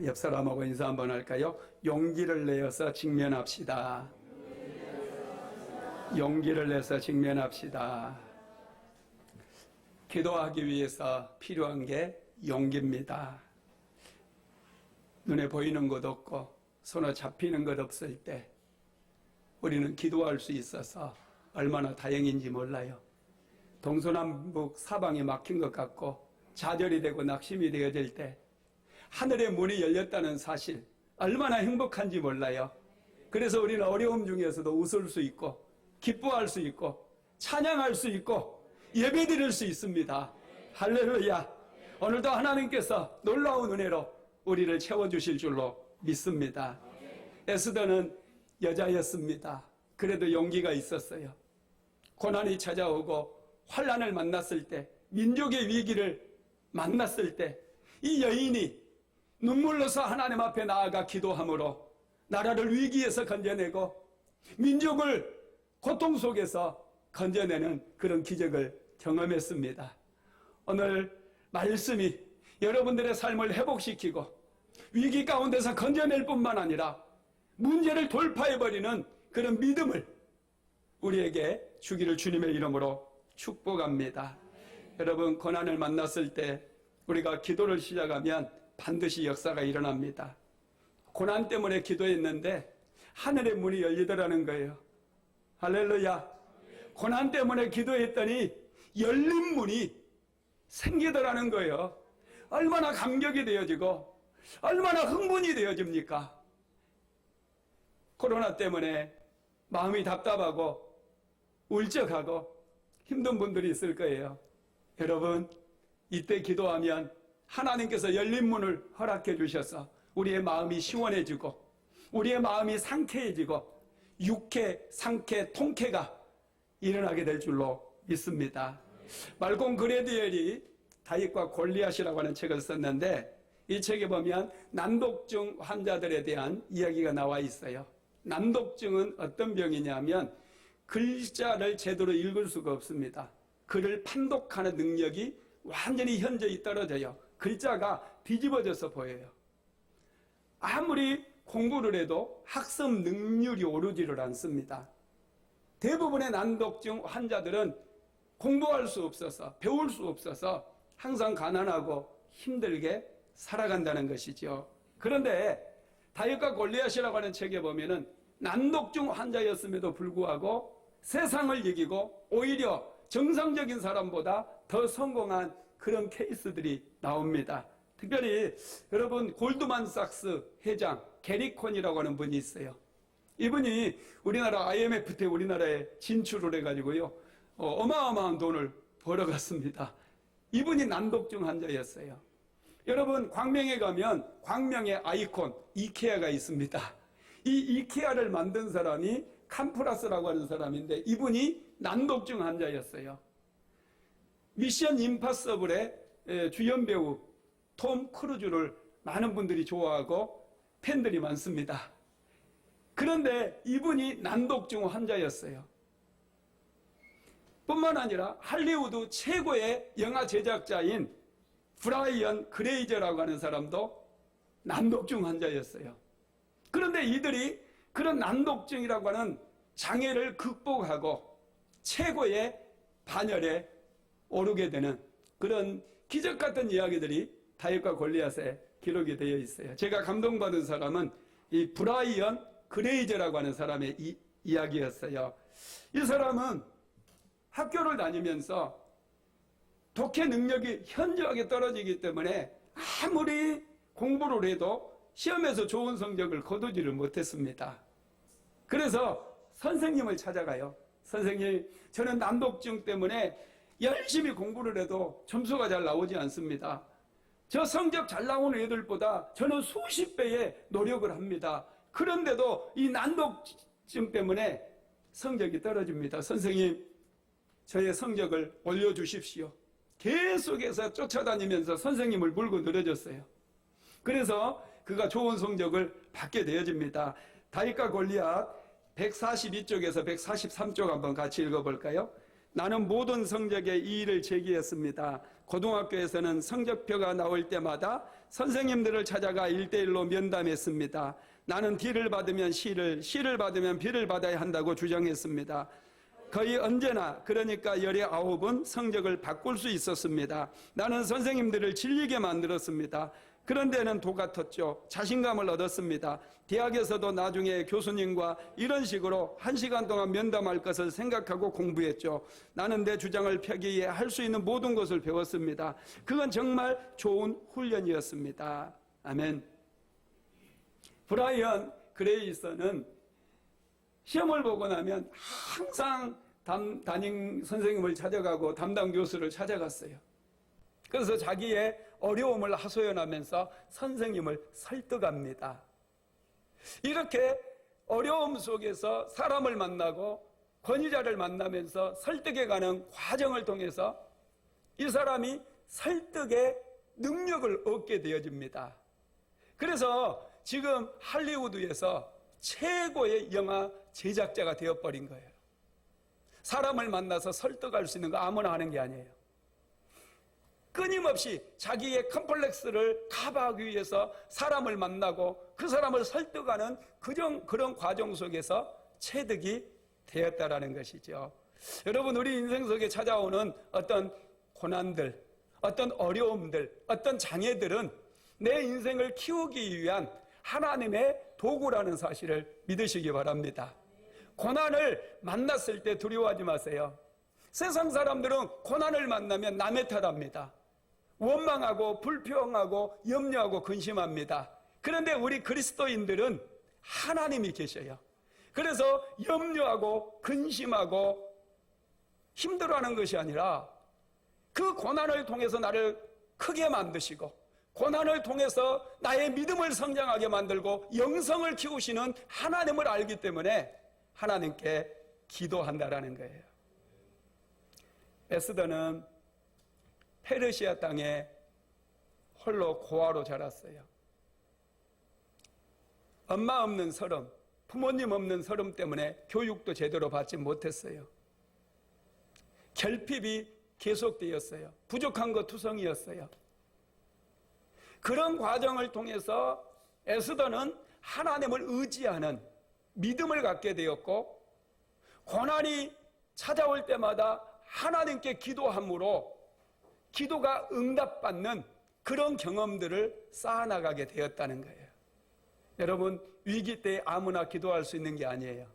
옆 사람하고 인사 한번 할까요? 용기를 내어서 직면합시다. 용기를 내서 직면합시다. 기도하기 위해서 필요한 게 용기입니다. 눈에 보이는 것 없고 손에 잡히는 것 없을 때 우리는 기도할 수 있어서 얼마나 다행인지 몰라요. 동서남북 사방이 막힌 것 같고 좌절이 되고 낙심이 되어질 때 하늘의 문이 열렸다는 사실 얼마나 행복한지 몰라요. 그래서 우리는 어려움 중에서도 웃을 수 있고 기뻐할 수 있고 찬양할 수 있고 예배드릴 수 있습니다. 할렐루야. 오늘도 하나님께서 놀라운 은혜로 우리를 채워주실 줄로 믿습니다. 에스더는 여자였습니다. 그래도 용기가 있었어요. 고난이 찾아오고 환난을 만났을 때, 민족의 위기를 만났을 때 이 여인이 눈물로서 하나님 앞에 나아가 기도함으로 나라를 위기에서 건져내고 민족을 고통 속에서 건져내는 그런 기적을 경험했습니다. 오늘 말씀이 여러분들의 삶을 회복시키고 위기 가운데서 건져낼 뿐만 아니라 문제를 돌파해버리는 그런 믿음을 우리에게 주기를 주님의 이름으로 축복합니다. 여러분, 고난을 만났을 때 우리가 기도를 시작하면 반드시 역사가 일어납니다. 고난 때문에 기도했는데 하늘의 문이 열리더라는 거예요. 할렐루야. 고난 때문에 기도했더니 열린 문이 생기더라는 거예요. 얼마나 감격이 되어지고 얼마나 흥분이 되어집니까? 코로나 때문에 마음이 답답하고 울적하고 힘든 분들이 있을 거예요. 여러분, 이때 기도하면 하나님께서 열린 문을 허락해 주셔서 우리의 마음이 시원해지고 우리의 마음이 상쾌해지고 육회, 상쾌, 통쾌가 일어나게 될 줄로 믿습니다. 말콤 그레디엘이 다윗과 골리앗이라고 하는 책을 썼는데 이 책에 보면 난독증 환자들에 대한 이야기가 나와 있어요. 난독증은 어떤 병이냐면 글자를 제대로 읽을 수가 없습니다. 글을 판독하는 능력이 완전히 현저히 떨어져요. 글자가 뒤집어져서 보여요. 아무리 공부를 해도 학습 능률이 오르지를 않습니다. 대부분의 난독증 환자들은 공부할 수 없어서 배울 수 없어서 항상 가난하고 힘들게 살아간다는 것이죠. 그런데 다윗과 골리앗이라고 하는 책에 보면은 난독증 환자였음에도 불구하고 세상을 이기고 오히려 정상적인 사람보다 더 성공한 그런 케이스들이 나옵니다. 특별히 여러분, 골드만삭스 회장 게리 콘이라고 하는 분이 있어요. 이분이 우리나라 IMF 때 우리나라에 진출을 해가지고요 어마어마한 돈을 벌어갔습니다. 이분이 난독증 환자였어요. 여러분, 광명에 가면 광명의 아이콘 이케아가 있습니다. 이 이케아를 만든 사람이 캄프라스라고 하는 사람인데 이분이 난독증 환자였어요. 미션 임파서블의 주연 배우 톰 크루즈를 많은 분들이 좋아하고 팬들이 많습니다. 그런데 이분이 난독증 환자였어요. 뿐만 아니라 할리우드 최고의 영화 제작자인 브라이언 그레이저라고 하는 사람도 난독증 환자였어요. 그런데 이들이 그런 난독증이라고 하는 장애를 극복하고 최고의 반열에 오르게 되는 그런 기적 같은 이야기들이 다윗과 골리앗에 기록이 되어 있어요. 제가 감동받은 사람은 이 브라이언 그레이저라고 하는 사람의 이야기였어요. 이 사람은 학교를 다니면서 독해 능력이 현저하게 떨어지기 때문에 아무리 공부를 해도 시험에서 좋은 성적을 거두지를 못했습니다. 그래서 선생님을 찾아가요. 선생님, 저는 난독증 때문에 열심히 공부를 해도 점수가 잘 나오지 않습니다. 저 성적 잘 나오는 애들보다 저는 수십 배의 노력을 합니다. 그런데도 이 난독증 때문에 성적이 떨어집니다. 선생님, 저의 성적을 올려주십시오. 계속해서 쫓아다니면서 선생님을 물고 늘어졌어요. 그래서 그가 좋은 성적을 받게 되어집니다. 다윗과 골리앗 142쪽에서 143쪽 한번 같이 읽어볼까요? 나는 모든 성적에 이의를 제기했습니다. 고등학교에서는 성적표가 나올 때마다 선생님들을 찾아가 1대1로 면담했습니다. 나는 D를 받으면 C를 받으면 B를 받아야 한다고 주장했습니다. 거의 언제나, 그러니까 19은 성적을 바꿀 수 있었습니다. 나는 선생님들을 질리게 만들었습니다. 그런 데는 도 같았죠. 자신감을 얻었습니다. 대학에서도 나중에 교수님과 이런 식으로 1시간 동안 면담할 것을 생각하고 공부했죠. 나는 내 주장을 펴기 위해 할 수 있는 모든 것을 배웠습니다. 그건 정말 좋은 훈련이었습니다. 아멘. 브라이언 그레이슨은 시험을 보고 나면 항상 담임 선생님을 찾아가고 담당 교수를 찾아갔어요. 그래서 자기의 어려움을 하소연하면서 선생님을 설득합니다. 이렇게 어려움 속에서 사람을 만나고 권위자를 만나면서 설득해가는 과정을 통해서 이 사람이 설득의 능력을 얻게 되어집니다. 그래서 지금 할리우드에서 최고의 영화 제작자가 되어버린 거예요. 사람을 만나서 설득할 수 있는 거 아무나 하는 게 아니에요. 끊임없이 자기의 컴플렉스를 커버하기 위해서 사람을 만나고 그 사람을 설득하는 그런 과정 속에서 체득이 되었다라는 것이죠. 여러분, 우리 인생 속에 찾아오는 어떤 고난들, 어떤 어려움들, 어떤 장애들은 내 인생을 키우기 위한 하나님의 도구라는 사실을 믿으시기 바랍니다. 고난을 만났을 때 두려워하지 마세요. 세상 사람들은 고난을 만나면 남의 탓합니다. 원망하고 불평하고 염려하고 근심합니다. 그런데 우리 그리스도인들은 하나님이 계셔요. 그래서 염려하고 근심하고 힘들어하는 것이 아니라 그 고난을 통해서 나를 크게 만드시고 고난을 통해서 나의 믿음을 성장하게 만들고 영성을 키우시는 하나님을 알기 때문에 하나님께 기도한다라는 거예요. 에스더는 페르시아 땅에 홀로 고아로 자랐어요. 엄마 없는 서름, 부모님 없는 서름 때문에 교육도 제대로 받지 못했어요. 결핍이 계속되었어요. 부족한 것 투성이었어요. 그런 과정을 통해서 에스더는 하나님을 의지하는 믿음을 갖게 되었고, 고난이 찾아올 때마다 하나님께 기도함으로 기도가 응답받는 그런 경험들을 쌓아나가게 되었다는 거예요. 여러분, 위기 때 아무나 기도할 수 있는 게 아니에요.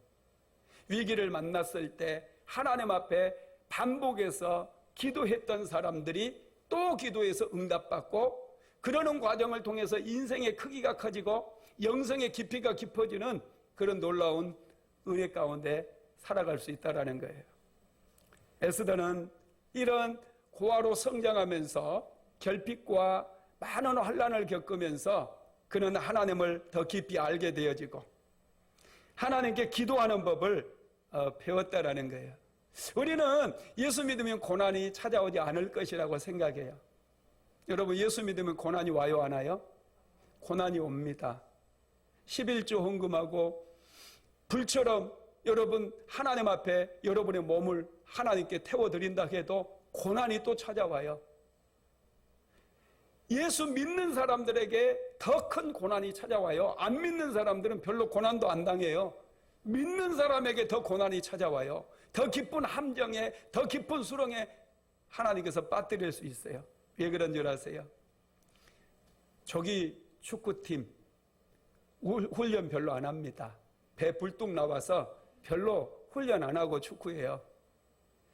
위기를 만났을 때 하나님 앞에 반복해서 기도했던 사람들이 또 기도해서 응답받고, 그러는 과정을 통해서 인생의 크기가 커지고 영성의 깊이가 깊어지는 그런 놀라운 은혜 가운데 살아갈 수 있다는 거예요. 에스더는 이런 고아로 성장하면서 결핍과 많은 환난을 겪으면서 그는 하나님을 더 깊이 알게 되어지고 하나님께 기도하는 법을 배웠다라는 거예요. 우리는 예수 믿으면 고난이 찾아오지 않을 것이라고 생각해요. 여러분, 예수 믿으면 고난이 와요, 안 와요? 고난이 옵니다. 11조 헌금하고 불처럼 여러분 하나님 앞에 여러분의 몸을 하나님께 태워드린다 해도 고난이 또 찾아와요. 예수 믿는 사람들에게 더 큰 고난이 찾아와요. 안 믿는 사람들은 별로 고난도 안 당해요. 믿는 사람에게 더 고난이 찾아와요. 더 깊은 함정에, 더 깊은 수렁에 하나님께서 빠뜨릴 수 있어요. 왜 그런 줄 아세요? 조기 축구팀 훈련 별로 안 합니다. 배 불뚝 나와서 별로 훈련 안 하고 축구해요.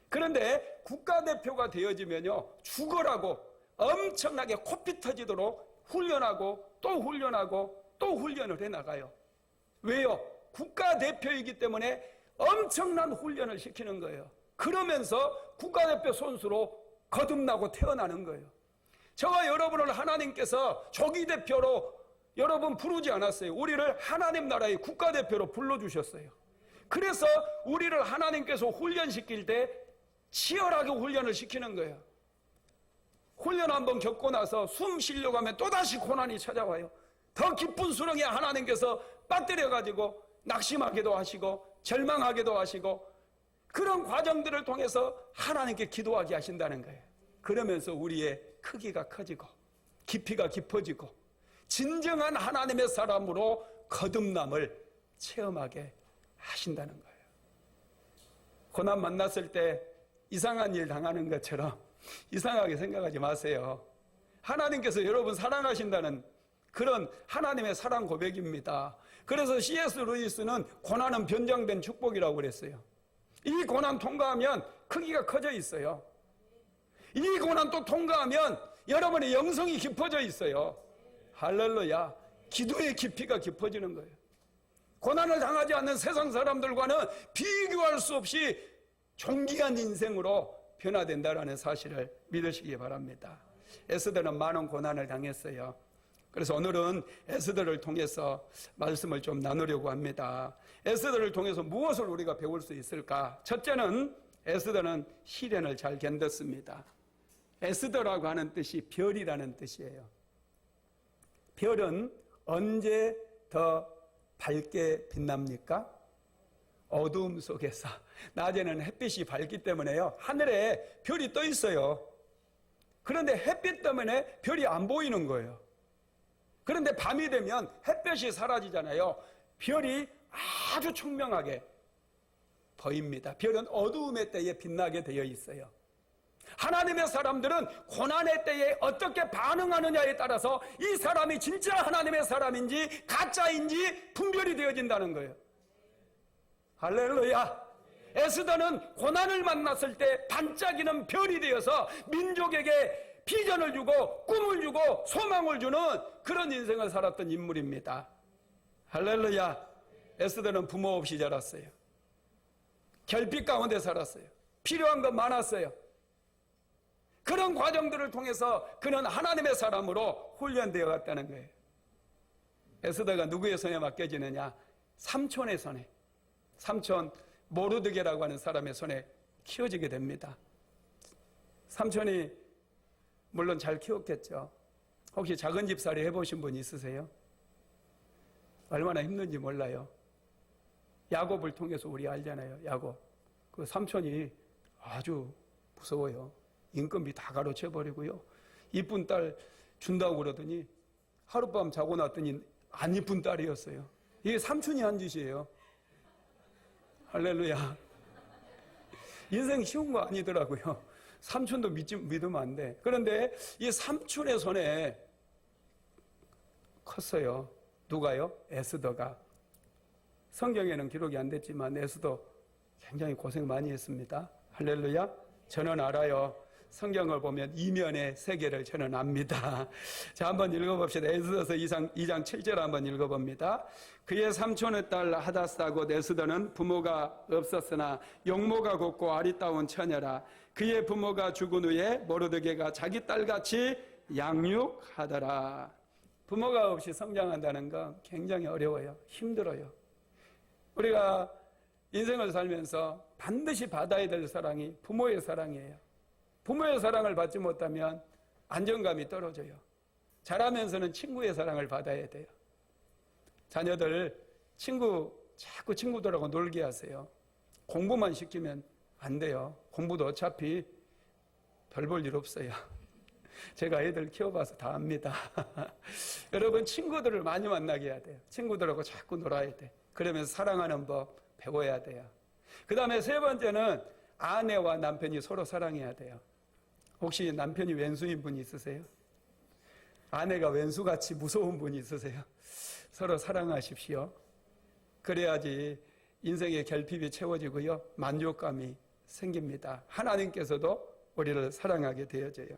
그런데 국가대표가 되어지면요, 죽어라고 엄청나게 코피 터지도록 훈련하고 또 훈련하고 또 훈련을 해나가요. 왜요? 국가대표이기 때문에 엄청난 훈련을 시키는 거예요. 그러면서 국가대표 선수로 거듭나고 태어나는 거예요. 저와 여러분을 하나님께서 조기대표로 여러분 부르지 않았어요. 우리를 하나님 나라의 국가대표로 불러주셨어요. 그래서 우리를 하나님께서 훈련시킬 때 치열하게 훈련을 시키는 거예요. 훈련 한번 겪고 나서 숨 쉬려고 하면 또다시 고난이 찾아와요. 더 깊은 수렁에 하나님께서 빠뜨려가지고 낙심하기도 하시고 절망하기도 하시고 그런 과정들을 통해서 하나님께 기도하게 하신다는 거예요. 그러면서 우리의 크기가 커지고 깊이가 깊어지고 진정한 하나님의 사람으로 거듭남을 체험하게 하신다는 거예요. 고난 만났을 때 이상한 일 당하는 것처럼 이상하게 생각하지 마세요. 하나님께서 여러분 사랑하신다는 그런 하나님의 사랑 고백입니다. 그래서 C.S. 루이스는 고난은 변장된 축복이라고 그랬어요. 이 고난 통과하면 크기가 커져 있어요. 이 고난 또 통과하면 여러분의 영성이 깊어져 있어요. 할렐루야. 기도의 깊이가 깊어지는 거예요. 고난을 당하지 않는 세상 사람들과는 비교할 수 없이 존귀한 인생으로 변화된다는 사실을 믿으시기 바랍니다. 에스더는 많은 고난을 당했어요. 그래서 오늘은 에스더를 통해서 말씀을 좀 나누려고 합니다. 에스더를 통해서 무엇을 우리가 배울 수 있을까? 첫째는 에스더는 시련을 잘 견뎠습니다. 에스더라고 하는 뜻이 별이라는 뜻이에요. 별은 언제 더 밝게 빛납니까? 어두움 속에서. 낮에는 햇빛이 밝기 때문에요. 하늘에 별이 떠 있어요. 그런데 햇빛 때문에 별이 안 보이는 거예요. 그런데 밤이 되면 햇볕이 사라지잖아요. 별이 아주 청명하게 보입니다. 별은 어두움의 때에 빛나게 되어 있어요. 하나님의 사람들은 고난의 때에 어떻게 반응하느냐에 따라서 이 사람이 진짜 하나님의 사람인지 가짜인지 분별이 되어진다는 거예요. 할렐루야. 에스더는 고난을 만났을 때 반짝이는 별이 되어서 민족에게 비전을 주고 꿈을 주고 소망을 주는 그런 인생을 살았던 인물입니다. 할렐루야. 에스더는 부모 없이 자랐어요. 결핍 가운데 살았어요. 필요한 건 많았어요. 그런 과정들을 통해서 그는 하나님의 사람으로 훈련되어 갔다는 거예요. 에스더가 누구의 손에 맡겨지느냐? 삼촌의 손에, 삼촌 모르드게라고 하는 사람의 손에 키워지게 됩니다. 삼촌이 물론 잘 키웠겠죠. 혹시 작은 집살이 해보신 분 있으세요? 얼마나 힘든지 몰라요. 야곱을 통해서 우리 알잖아요. 야곱. 그 삼촌이 아주 무서워요. 인건비 다 가로채버리고요. 이쁜 딸 준다고 그러더니 하룻밤 자고 났더니 안 이쁜 딸이었어요. 이게 삼촌이 한 짓이에요. 할렐루야. 인생 쉬운 거 아니더라고요. 삼촌도 믿으면 안 돼. 그런데 이 삼촌의 손에 컸어요. 누가요? 에스더가. 성경에는 기록이 안 됐지만 에스더 굉장히 고생 많이 했습니다. 할렐루야. 저는 알아요. 성경을 보면 이면의 세계를 저는 압니다. 자, 한번 읽어봅시다. 에스더서 2장 7절 한번 읽어봅니다. 그의 삼촌의 딸 하다스다 곧 에스더는 부모가 없었으나 용모가 곱고 아리따운 처녀라. 그의 부모가 죽은 후에 모르드게가 자기 딸같이 양육하더라. 부모가 없이 성장한다는 건 굉장히 어려워요. 힘들어요. 우리가 인생을 살면서 반드시 받아야 될 사랑이 부모의 사랑이에요. 부모의 사랑을 받지 못하면 안정감이 떨어져요. 자라면서는 친구의 사랑을 받아야 돼요. 자녀들 자꾸 친구들하고 놀게 하세요. 공부만 시키면 안 돼요. 공부도 어차피 별 볼 일 없어요. 제가 애들 키워봐서 다 압니다. 여러분 친구들을 많이 만나게 해야 돼요. 친구들하고 자꾸 놀아야 돼. 그러면서 사랑하는 법 배워야 돼요. 그 다음에 세 번째는 아내와 남편이 서로 사랑해야 돼요. 혹시 남편이 왼수인 분이 있으세요? 아내가 왼수같이 무서운 분이 있으세요? 서로 사랑하십시오. 그래야지 인생의 결핍이 채워지고요. 만족감이 생깁니다. 하나님께서도 우리를 사랑하게 되어져요.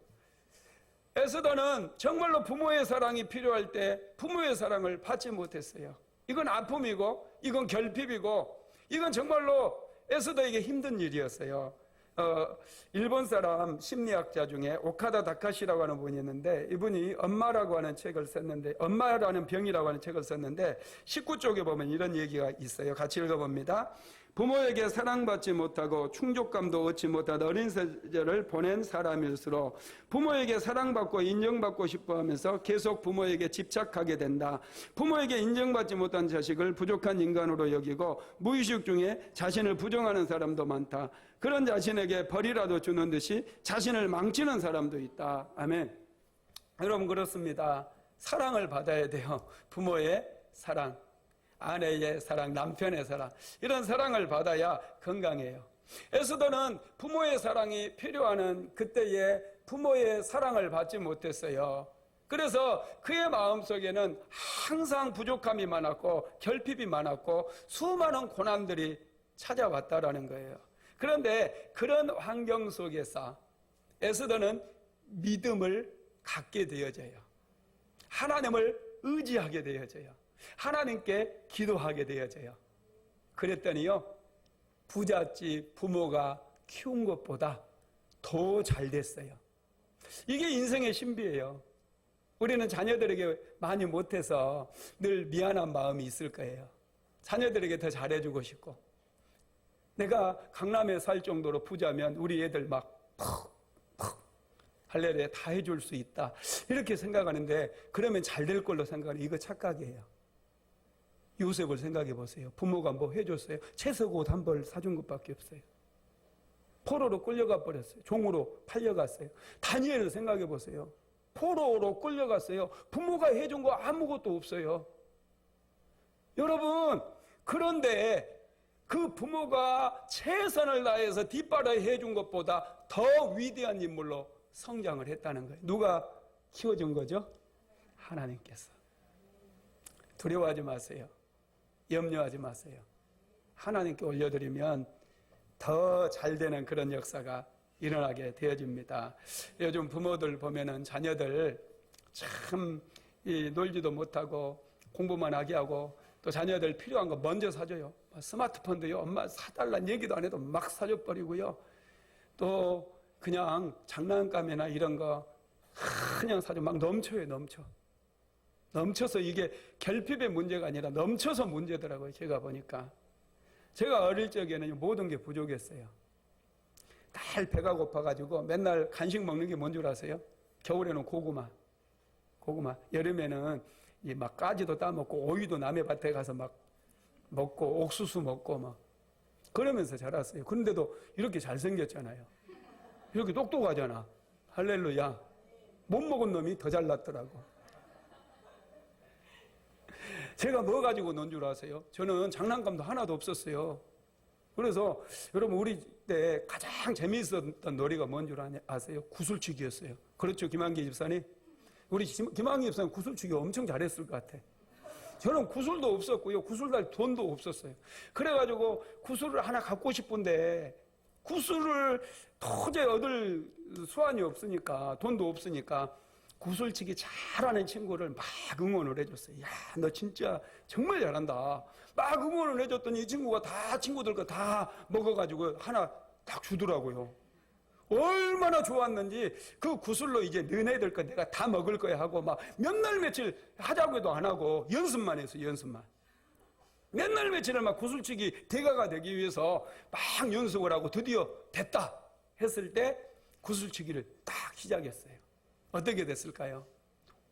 에스더는 정말로 부모의 사랑이 필요할 때 부모의 사랑을 받지 못했어요. 이건 아픔이고 이건 결핍이고 이건 정말로 에스더에게 힘든 일이었어요. 일본 사람 심리학자 중에 오카다 다카시라고 하는 분이 있는데 이분이 엄마라고 하는 책을 썼는데 엄마라는 병이라고 하는 책을 썼는데 19쪽에 보면 이런 얘기가 있어요. 같이 읽어봅니다. 부모에게 사랑받지 못하고 충족감도 얻지 못하던 어린 시절을 보낸 사람일수록 부모에게 사랑받고 인정받고 싶어하면서 계속 부모에게 집착하게 된다. 부모에게 인정받지 못한 자식을 부족한 인간으로 여기고 무의식 중에 자신을 부정하는 사람도 많다. 그런 자신에게 벌이라도 주는 듯이 자신을 망치는 사람도 있다. 아멘. 여러분 그렇습니다. 사랑을 받아야 돼요. 부모의 사랑, 아내의 사랑, 남편의 사랑, 이런 사랑을 받아야 건강해요. 에스더는 부모의 사랑이 필요하는 그때에 부모의 사랑을 받지 못했어요. 그래서 그의 마음속에는 항상 부족함이 많았고 결핍이 많았고 수많은 고난들이 찾아왔다라는 거예요. 그런데 그런 환경 속에서 에스더는 믿음을 갖게 되어져요. 하나님을 의지하게 되어져요. 하나님께 기도하게 되어져요. 그랬더니요, 부잣집 부모가 키운 것보다 더 잘 됐어요. 이게 인생의 신비예요. 우리는 자녀들에게 많이 못해서 늘 미안한 마음이 있을 거예요. 자녀들에게 더 잘해주고 싶고, 내가 강남에 살 정도로 부자면 우리 애들 막 할래래 다 해줄 수 있다, 이렇게 생각하는데, 그러면 잘 될 걸로 생각하는, 이거 착각이에요. 요셉을 생각해 보세요. 부모가 뭐 해줬어요? 채석 옷 한 벌 사준 것밖에 없어요. 포로로 끌려가 버렸어요. 종으로 팔려갔어요. 다니엘을 생각해 보세요. 포로로 끌려갔어요. 부모가 해준 거 아무것도 없어요. 여러분, 그런데 그 부모가 최선을 다해서 뒷바라지 해준 것보다 더 위대한 인물로 성장을 했다는 거예요. 누가 키워준 거죠? 하나님께서. 두려워하지 마세요. 염려하지 마세요. 하나님께 올려드리면 더 잘 되는 그런 역사가 일어나게 되어집니다. 요즘 부모들 보면은 자녀들 참 놀지도 못하고 공부만 하게 하고, 또 자녀들 필요한 거 먼저 사줘요. 스마트폰도요, 엄마 사달라는 얘기도 안 해도 막 사줘버리고요. 또 그냥 장난감이나 이런 거 그냥 사줘. 막 넘쳐요, 넘쳐. 넘쳐서 이게 결핍의 문제가 아니라 넘쳐서 문제더라고요. 제가 보니까. 제가 어릴 적에는 모든 게 부족했어요. 날 배가 고파가지고 맨날 간식 먹는 게 뭔 줄 아세요? 겨울에는 고구마. 여름에는 막 가지도 따먹고 오이도 남의 밭에 가서 막 먹고 옥수수 먹고 막 그러면서 자랐어요. 그런데도 이렇게 잘생겼잖아요. 이렇게 똑똑하잖아. 할렐루야. 못 먹은 놈이 더 잘났더라고. 제가 뭐 가지고 논 줄 아세요? 저는 장난감도 하나도 없었어요. 그래서 여러분, 우리 때 가장 재미있었던 놀이가 뭔 줄 아세요? 구슬치기였어요. 그렇죠, 김한기 집사님? 우리 김한기 집사님 구슬치기 엄청 잘했을 것 같아. 저는 구슬도 없었고요, 구슬달 돈도 없었어요. 그래가지고 구슬을 하나 갖고 싶은데 구슬을 도저히 얻을 수완이 없으니까, 돈도 없으니까 구슬치기 잘하는 친구를 막 응원을 해줬어요. 야, 너 진짜 정말 잘한다. 막 응원을 해줬더니 이 친구가 다 친구들 거 다 먹어가지고 하나 딱 주더라고요. 얼마나 좋았는지, 그 구슬로 이제 너네들 거 내가 다 먹을 거야 하고 막 몇 날 며칠 하자고 해도 안 하고 연습만 했어요, 연습만. 몇 날 며칠을 막 구슬치기 대가가 되기 위해서 막 연습을 하고 드디어 됐다 했을 때 구슬치기를 딱 시작했어요. 어떻게 됐을까요?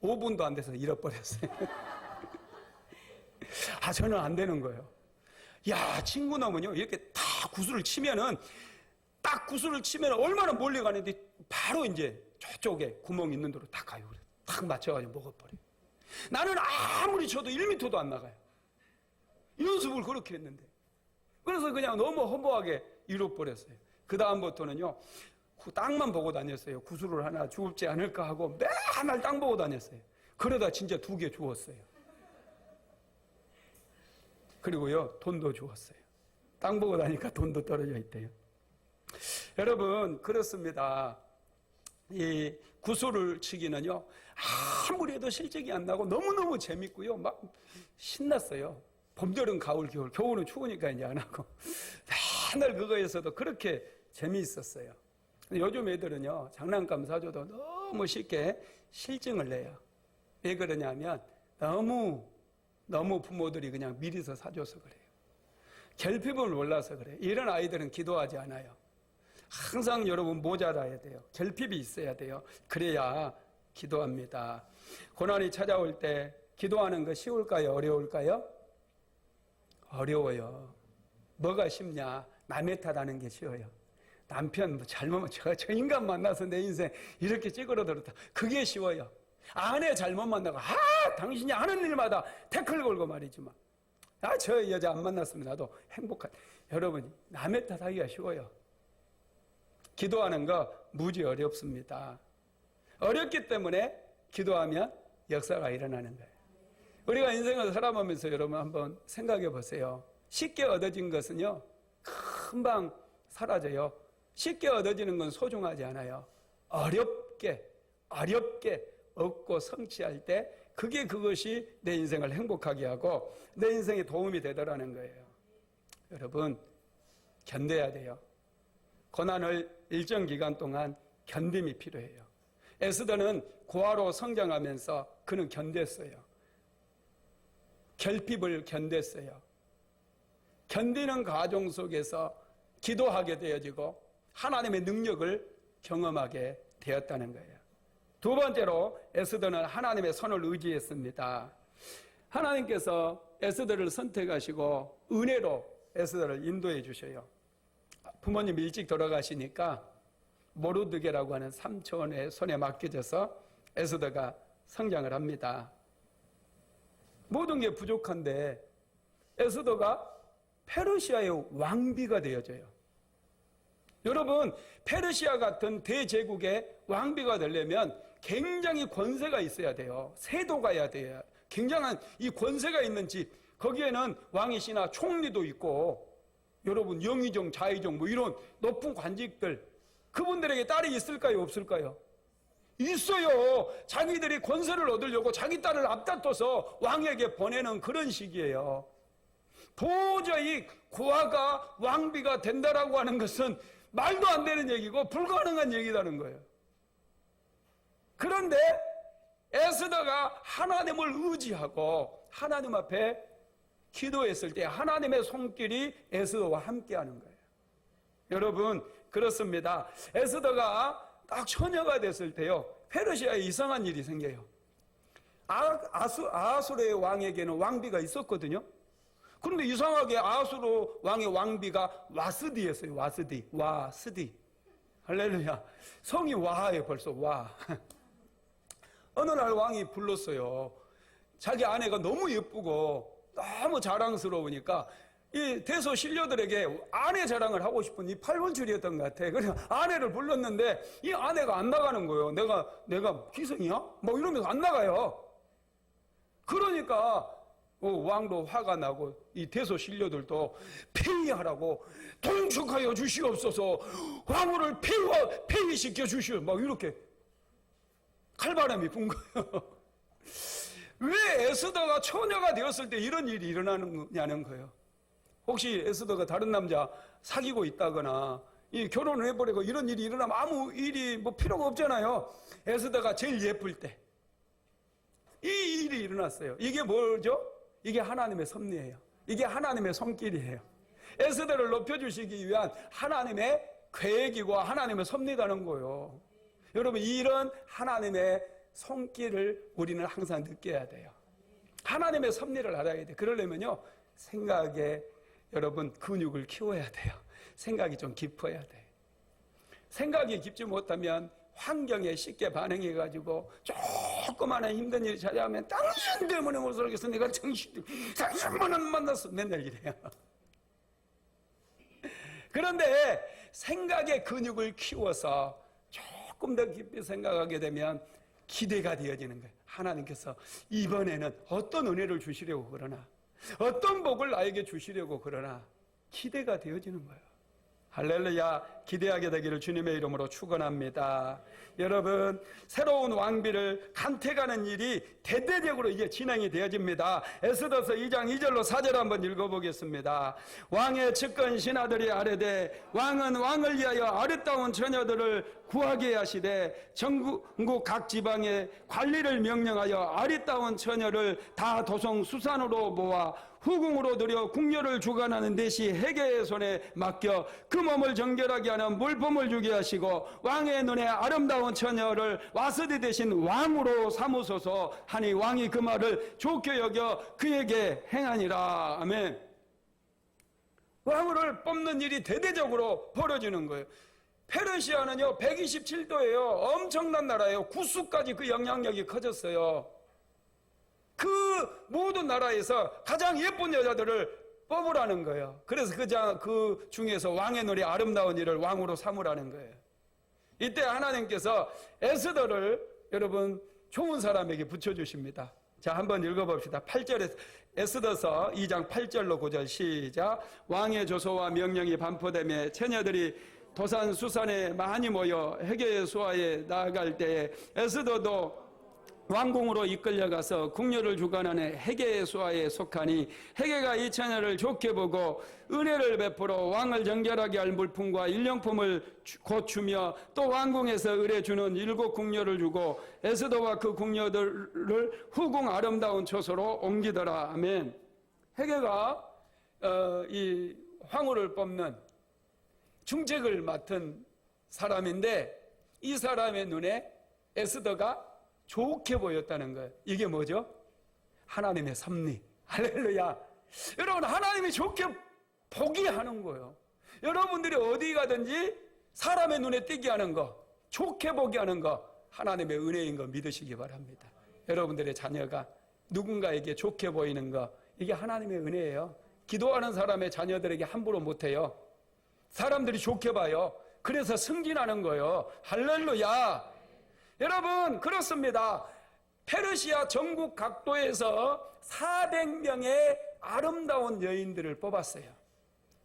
5분도 안 돼서 잃어버렸어요. 저는 안 되는 거예요. 야, 친구놈은요, 이렇게 다 구슬을 치면은, 딱 구슬을 치면 얼마나 멀리 가는데 바로 이제 저쪽에 구멍 있는 데로 딱 가요. 딱 맞춰가지고 먹어버려요. 나는 아무리 쳐도 1m도 안 나가요. 연습을 그렇게 했는데. 그래서 그냥 너무 허무하게 잃어버렸어요. 그 다음부터는요, 땅만 보고 다녔어요. 구슬을 하나 주울지 않을까 하고 맨날 땅 보고 다녔어요. 그러다 진짜 2개 주웠어요. 그리고요, 돈도 주웠어요. 땅 보고 다니까 돈도 떨어져 있대요. 여러분, 그렇습니다. 이 구슬을 치기는요, 아무리 해도 실적이 안 나고 너무너무 재밌고요, 막 신났어요. 봄여름 가을 겨울, 겨울은 추우니까 이제 안 하고 맨날 그거에서도 그렇게 재미있었어요. 요즘 애들은요, 장난감 사줘도 너무 쉽게 실증을 내요. 왜 그러냐면 너무 부모들이 그냥 미리서 사줘서 그래요. 결핍을 몰라서 그래요. 이런 아이들은 기도하지 않아요. 항상 여러분 모자라야 돼요. 결핍이 있어야 돼요. 그래야 기도합니다. 고난이 찾아올 때 기도하는 거 쉬울까요? 어려울까요? 어려워요. 뭐가 쉽냐? 남의 탓하는 게 쉬워요. 남편 잘못, 저 인간 만나서 내 인생 이렇게 찌그러들었다. 그게 쉬워요. 아내 잘못 만나고 당신이 하는 일마다 태클 걸고 말이지 마. 저 여자 안 만났으면 나도 행복한. 여러분, 남의 탓하기가 쉬워요. 기도하는 거 무지 어렵습니다. 어렵기 때문에 기도하면 역사가 일어나는 거예요. 우리가 인생을 살아가면서 여러분 한번 생각해 보세요. 쉽게 얻어진 것은요, 금방 사라져요. 쉽게 얻어지는 건 소중하지 않아요. 어렵게 얻고 성취할 때 그것이 내 인생을 행복하게 하고 내 인생에 도움이 되더라는 거예요. 여러분, 견뎌야 돼요. 고난을 일정 기간 동안 견딤이 필요해요. 에스더는 고아로 성장하면서 그는 견뎠어요. 결핍을 견뎠어요. 견디는 과정 속에서 기도하게 되어지고 하나님의 능력을 경험하게 되었다는 거예요. 두 번째로 에스더는 하나님의 손을 의지했습니다. 하나님께서 에스더를 선택하시고 은혜로 에스더를 인도해 주셔요. 부모님 일찍 돌아가시니까 모르드게라고 하는 삼촌의 손에 맡겨져서 에스더가 성장을 합니다. 모든 게 부족한데 에스더가 페르시아의 왕비가 되어져요. 여러분, 페르시아 같은 대제국의 왕비가 되려면 굉장히 권세가 있어야 돼요. 세도가야 돼요. 굉장한 이 권세가 있는 집, 거기에는 왕이시나 총리도 있고, 여러분 영의정, 자의정 뭐 이런 높은 관직들, 그분들에게 딸이 있을까요, 없을까요? 있어요. 자기들이 권세를 얻으려고 자기 딸을 앞다퉈서 왕에게 보내는 그런 시기예요. 도저히 고아가 왕비가 된다라고 하는 것은 말도 안 되는 얘기고 불가능한 얘기라는 거예요. 그런데 에스더가 하나님을 의지하고 하나님 앞에 기도했을 때 하나님의 손길이 에스더와 함께하는 거예요. 여러분, 그렇습니다. 에스더가 딱 처녀가 됐을 때요, 페르시아에 이상한 일이 생겨요. 아수르의 왕에게는 왕비가 있었거든요. 그런데 이상하게 아수르 왕의 왕비가 와스디였어요. 와스디. 할렐루야. 성이 와예요. 벌써 와. 어느 날 왕이 불렀어요. 자기 아내가 너무 예쁘고 너무 자랑스러우니까 이 대소 신료들에게 아내 자랑을 하고 싶은 이 8번줄이었던 것 같아. 그래서 아내를 불렀는데 이 아내가 안 나가는 거예요. 내가 기성이야? 뭐 이러면서 안 나가요. 그러니까 왕도 화가 나고 이 대소 신료들도 폐위하라고 통촉하여 주시옵소서, 왕후를 폐위시켜 주시오, 막 이렇게 칼바람이 분 거예요. 왜 에스더가 처녀가 되었을 때 이런 일이 일어나느냐는 거예요. 혹시 에스더가 다른 남자 사귀고 있다거나 이 결혼을 해버리고 이런 일이 일어나면 아무 일이 뭐 필요가 없잖아요. 에스더가 제일 예쁠 때 이 일이 일어났어요. 이게 뭐죠? 이게 하나님의 섭리예요. 이게 하나님의 손길이에요. 에스더를 높여주시기 위한 하나님의 계획이고 하나님의 섭리라는 거예요. 여러분, 이런 하나님의 손길을 우리는 항상 느껴야 돼요. 하나님의 섭리를 알아야 돼요. 그러려면요, 생각에 여러분 근육을 키워야 돼요. 생각이 좀 깊어야 돼요. 생각이 깊지 못하면 환경에 쉽게 반응해가지고 조그마한 힘든 일이 찾아오면 당신 때문에 못 살겠어. 내가 당신만은 만났어. 맨날 이래요. 그런데 생각의 근육을 키워서 조금 더 깊이 생각하게 되면 기대가 되어지는 거예요. 하나님께서 이번에는 어떤 은혜를 주시려고 그러나, 어떤 복을 나에게 주시려고 그러나 기대가 되어지는 거예요. 할렐루야. 기대하게 되기를 주님의 이름으로 축원합니다. 여러분, 새로운 왕비를 간택하는 일이 대대적으로 이제 진행이 되어집니다. 에스더서 2장 2절로 4절 한번 읽어보겠습니다. 왕의 측근 신하들이 아뢰되 왕은 왕을 위하여 아름다운 처녀들을 구하게 하시되 전국 각 지방에 관리를 명령하여 아름다운 처녀를 다 도성 수산으로 모아 후궁으로 들여 궁녀를 주관하는 대시 헤게의 손에 맡겨 그 몸을 정결하게 하는 물품을 주게 하시고 왕의 눈에 아름다운 처녀를 와스디 대신 왕으로 삼으소서 하니 왕이 그 말을 좋게 여겨 그에게 행하니라. 아멘. 왕을 뽑는 일이 대대적으로 벌어지는 거예요. 페르시아는요 127도예요. 엄청난 나라예요. 구스까지 그 영향력이 커졌어요. 그 모든 나라에서 가장 예쁜 여자들을 뽑으라는 거예요. 그래서 그 중에서 왕의 눈에 아름다운 이를 왕으로 삼으라는 거예요. 이때 하나님께서 에스더를 여러분 좋은 사람에게 붙여주십니다. 자, 한번 읽어봅시다. 8절에 에스더서 2장 8절로 9절 시작. 왕의 조서와 명령이 반포되며 처녀들이 도산 수산에 많이 모여 헤게 수하에 나아갈 때에 에스더도 왕궁으로 이끌려가서 궁녀를 주관하는 헤게 수하에 속하니 헤게가 이 처녀를 좋게 보고 은혜를 베풀어 왕을 정결하게 할 물품과 일용품을 곧 주며 또 왕궁에서 의뢰 주는 7 궁녀를 주고 에스더와 그 궁녀들을 후궁 아름다운 처소로 옮기더라. 아멘. 헤게가 이 황후를 뽑는 중책을 맡은 사람인데 이 사람의 눈에 에스더가 좋게 보였다는 거예요. 이게 뭐죠? 하나님의 섭리. 할렐루야. 여러분, 하나님이 좋게 보게 하는 거예요. 여러분들이 어디 가든지 사람의 눈에 띄게 하는 거, 좋게 보게 하는 거, 하나님의 은혜인 거 믿으시기 바랍니다. 여러분들의 자녀가 누군가에게 좋게 보이는 거, 이게 하나님의 은혜예요. 기도하는 사람의 자녀들에게 함부로 못해요. 사람들이 좋게 봐요. 그래서 승진하는 거예요. 할렐루야. 여러분, 그렇습니다. 페르시아 전국 각도에서 400명의 아름다운 여인들을 뽑았어요.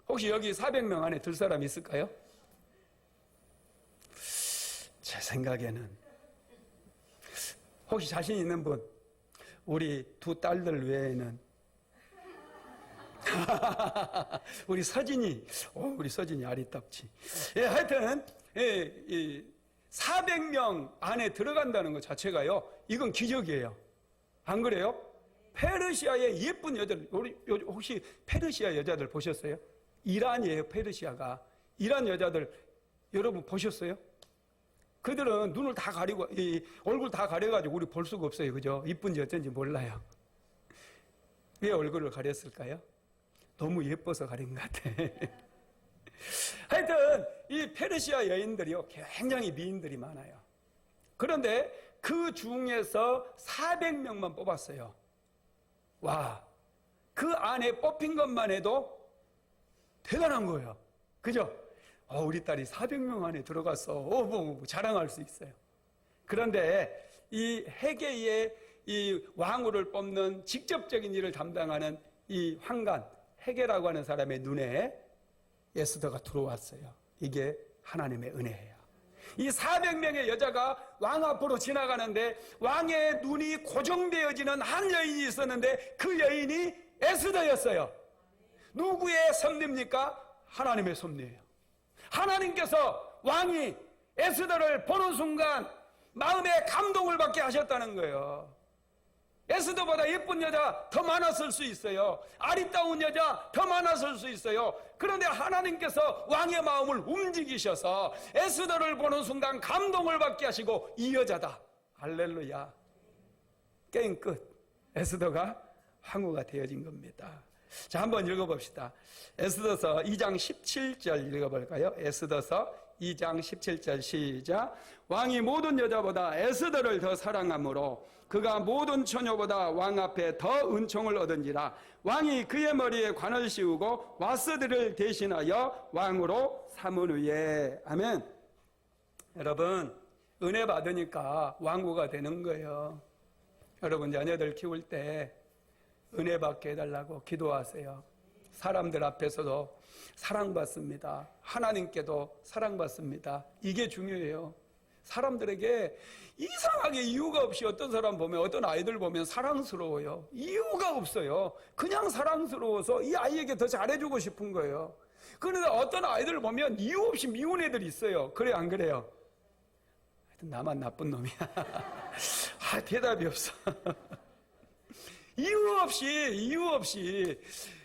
혹시 여기 400명 안에 들 사람 있을까요? 제 생각에는 혹시 자신 있는 분, 우리 2 딸들 외에는 우리 서진이 아리답지. 예, 하여튼 400명 안에 들어간다는 것 자체가요, 이건 기적이에요. 안 그래요? 페르시아의 예쁜 여자들, 혹시 페르시아 여자들 보셨어요? 이란이에요, 페르시아가. 이란 여자들 여러분 보셨어요? 그들은 눈을 다 가리고 얼굴 다 가려가지고 우리 볼 수가 없어요. 그죠? 이쁜지 어쩐지 몰라요. 왜 얼굴을 가렸을까요? 너무 예뻐서 가린 것 같아. 하여튼 이 페르시아 여인들이요 굉장히 미인들이 많아요. 그런데 그 중에서 400명만 뽑았어요. 와, 그 안에 뽑힌 것만 해도 대단한 거예요. 그죠? 우리 딸이 400명 안에 들어갔어. 뭐 자랑할 수 있어요. 그런데 이 헤게의 이 왕후를 뽑는 직접적인 일을 담당하는 이 황관 헤게라고 하는 사람의 눈에 에스더가 들어왔어요. 이게 하나님의 은혜예요. 이 400명의 여자가 왕 앞으로 지나가는데 왕의 눈이 고정되어지는 한 여인이 있었는데 그 여인이 에스더였어요. 누구의 섭리입니까? 하나님의 섭리예요. 하나님께서 왕이 에스더를 보는 순간 마음에 감동을 받게 하셨다는 거예요. 에스더보다 예쁜 여자 더 많았을 수 있어요. 아리따운 여자 더 많았을 수 있어요. 그런데 하나님께서 왕의 마음을 움직이셔서 에스더를 보는 순간 감동을 받게 하시고 이 여자다. 할렐루야. 게임 끝. 에스더가 황후가 되어진 겁니다. 자, 한번 읽어봅시다. 에스더서 2장 17절 읽어볼까요? 에스더서 2장 17절 시작. 왕이 모든 여자보다 에스더를 더 사랑하므로 그가 모든 처녀보다 왕 앞에 더 은총을 얻은지라. 왕이 그의 머리에 관을 씌우고 와스들을 대신하여 왕으로 삼은 후에. 아멘. 여러분, 은혜 받으니까 왕후가 되는 거예요. 여러분 자녀들 키울 때 은혜 받게 해달라고 기도하세요. 사람들 앞에서도 사랑받습니다. 하나님께도 사랑받습니다. 이게 중요해요. 사람들에게 이상하게 이유가 없이 어떤 사람 보면, 어떤 아이들 보면 사랑스러워요. 이유가 없어요. 그냥 사랑스러워서 이 아이에게 더 잘해주고 싶은 거예요. 그런데 어떤 아이들 보면 이유 없이 미운 애들이 있어요. 그래요, 안 그래요? 하여튼 나만 나쁜 놈이야. 대답이 없어. 이유 없이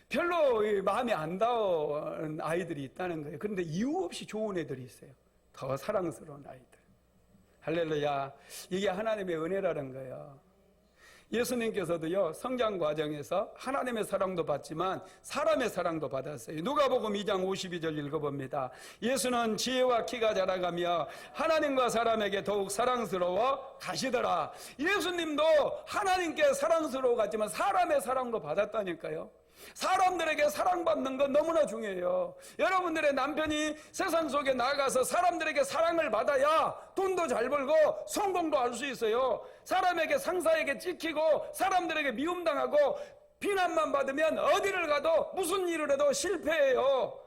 별로 마음에 안 닿은 아이들이 있다는 거예요. 그런데 이유 없이 좋은 애들이 있어요. 더 사랑스러운 아이들. 할렐루야. 이게 하나님의 은혜라는 거예요. 예수님께서도요, 성장 과정에서 하나님의 사랑도 받지만 사람의 사랑도 받았어요. 누가복음 2장 52절 읽어봅니다. 예수는 지혜와 키가 자라가며 하나님과 사람에게 더욱 사랑스러워 가시더라. 예수님도 하나님께 사랑스러워 갔지만 사람의 사랑도 받았다니까요. 사람들에게 사랑받는 건 너무나 중요해요. 여러분들의 남편이 세상 속에 나가서 사람들에게 사랑을 받아야 돈도 잘 벌고 성공도 할 수 있어요. 사람에게, 상사에게 찍히고 사람들에게 미움당하고 비난만 받으면 어디를 가도 무슨 일을 해도 실패해요.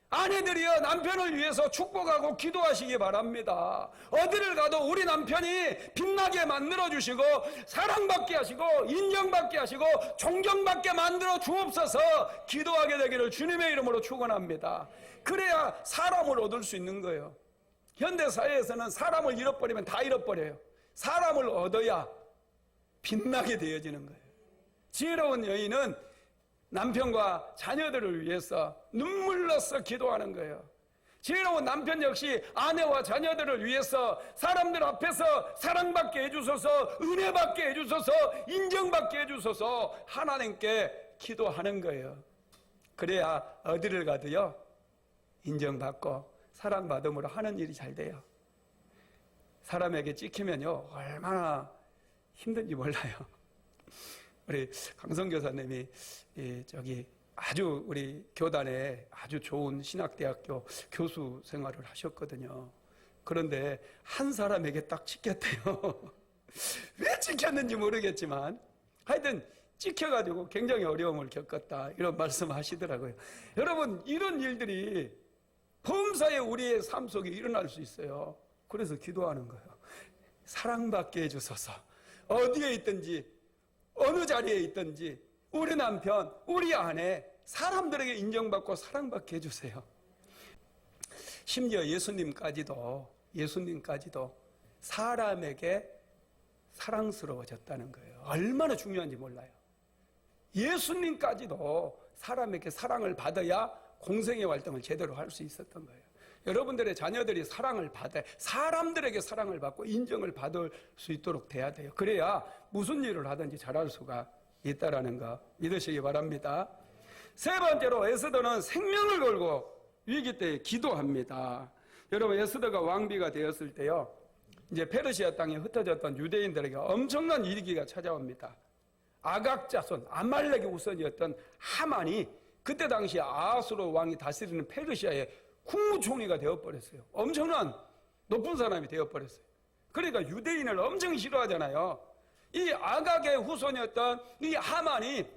아내들이여, 남편을 위해서 축복하고 기도하시기 바랍니다. 어디를 가도 우리 남편이 빛나게 만들어주시고 사랑받게 하시고 인정받게 하시고 존경받게 만들어 주옵소서 기도하게 되기를 주님의 이름으로 축원합니다. 그래야 사람을 얻을 수 있는 거예요. 현대사회에서는 사람을 잃어버리면 다 잃어버려요. 사람을 얻어야 빛나게 되어지는 거예요. 지혜로운 여인은 남편과 자녀들을 위해서 눈물로써 기도하는 거예요. 지혜로운 남편 역시 아내와 자녀들을 위해서 사람들 앞에서 사랑받게 해주소서, 은혜받게 해주소서, 인정받게 해주소서 하나님께 기도하는 거예요. 그래야 어디를 가도요, 인정받고 사랑받음으로 하는 일이 잘 돼요. 사람에게 찍히면요, 얼마나 힘든지 몰라요. 우리 강성 교사님이 아주 우리 교단에 아주 좋은 신학대학교 교수 생활을 하셨거든요. 그런데 한 사람에게 딱 찍혔대요. 왜 찍혔는지 모르겠지만 하여튼 찍혀가지고 굉장히 어려움을 겪었다, 이런 말씀 하시더라고요. 여러분, 이런 일들이 범사에 우리의 삶 속에 일어날 수 있어요. 그래서 기도하는 거예요. 사랑받게 해주소서. 어디에 있든지 어느 자리에 있든지 우리 남편, 우리 아내 사람들에게 인정받고 사랑받게 해주세요. 심지어 예수님까지도 사람에게 사랑스러워졌다는 거예요. 얼마나 중요한지 몰라요. 예수님까지도 사람에게 사랑을 받아야 공생의 활동을 제대로 할 수 있었던 거예요. 여러분들의 자녀들이 사랑을 받아, 사람들에게 사랑을 받고 인정을 받을 수 있도록 돼야 돼요. 그래야 무슨 일을 하든지 잘할 수가 있다라는 거 믿으시기 바랍니다. 세 번째로, 에스더는 생명을 걸고 위기 때 기도합니다. 여러분, 에스더가 왕비가 되었을 때요, 이제 페르시아 땅에 흩어졌던 유대인들에게 엄청난 위기가 찾아옵니다. 아각 자손, 아말렉의 우선이었던 하만이 그때 당시 아하수로 왕이 다스리는 페르시아의 국무총리가 되어버렸어요. 엄청난 높은 사람이 되어버렸어요. 그러니까 유대인을 엄청 싫어하잖아요. 이 아각의 후손이었던 이 하만이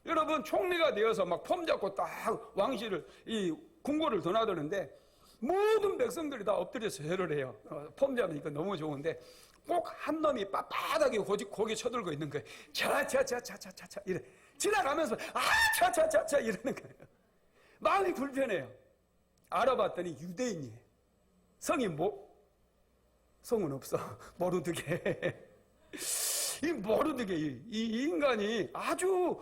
여러분 총리가 되어서 막 폼 잡고 딱 왕실을, 이 궁궐을 드나드는데 모든 백성들이 다 엎드려서 절을 해요. 폼 잡으니까 너무 좋은데 꼭 한 놈이 빳빳하게 고개 쳐들고 있는 거예요. 차차차차차차 이래 지나가면서 차차차차 이러는 거예요. 마음이 불편해요. 알아봤더니 유대인이에요. 성이 성은 없어. 모르드게. 이 모르드게, 이 인간이 아주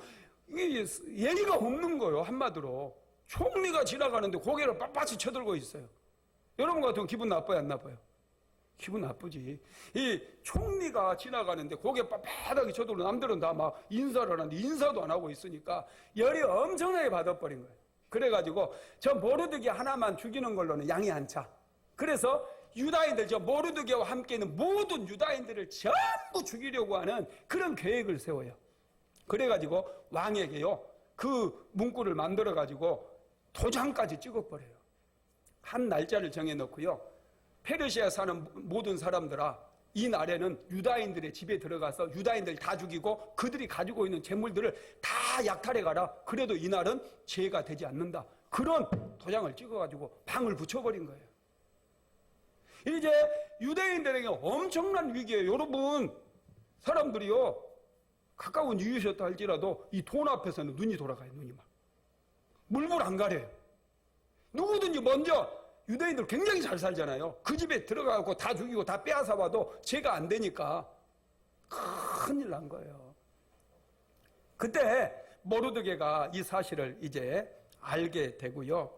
예의가 없는 거예요. 한마디로. 총리가 지나가는데 고개를 빳빳이 쳐들고 있어요. 여러분 같으면 기분 나빠요, 안 나빠요? 기분 나쁘지. 이 총리가 지나가는데 고개 빳빳하게 쳐들고 남들은 다 막 인사를 하는데 인사도 안 하고 있으니까 열이 엄청나게 받아버린 거예요. 그래가지고 저 모르드게 하나만 죽이는 걸로는 양이 안 차. 그래서 유다인들, 저 모르드게와 함께 있는 모든 유다인들을 전부 죽이려고 하는 그런 계획을 세워요. 그래가지고 왕에게요, 그 문구를 만들어가지고 도장까지 찍어버려요. 한 날짜를 정해놓고요, 페르시아에 사는 모든 사람들아, 이 날에는 유다인들의 집에 들어가서 유다인들 다 죽이고 그들이 가지고 있는 재물들을 다 약탈해 가라. 그래도 이 날은 죄가 되지 않는다. 그런 도장을 찍어가지고 방을 붙여버린 거예요. 이제 유대인들에게 엄청난 위기예요. 여러분, 사람들이요, 가까운 이웃이었다 할지라도 이 돈 앞에서는 눈이 돌아가요. 눈이 막 물불 안 가려요. 누구든지 먼저, 유대인들 굉장히 잘 살잖아요. 그 집에 들어가고 다 죽이고 다 빼앗아 와도 죄가 안 되니까 큰일 난 거예요. 그때 모르드게가 이 사실을 이제 알게 되고요,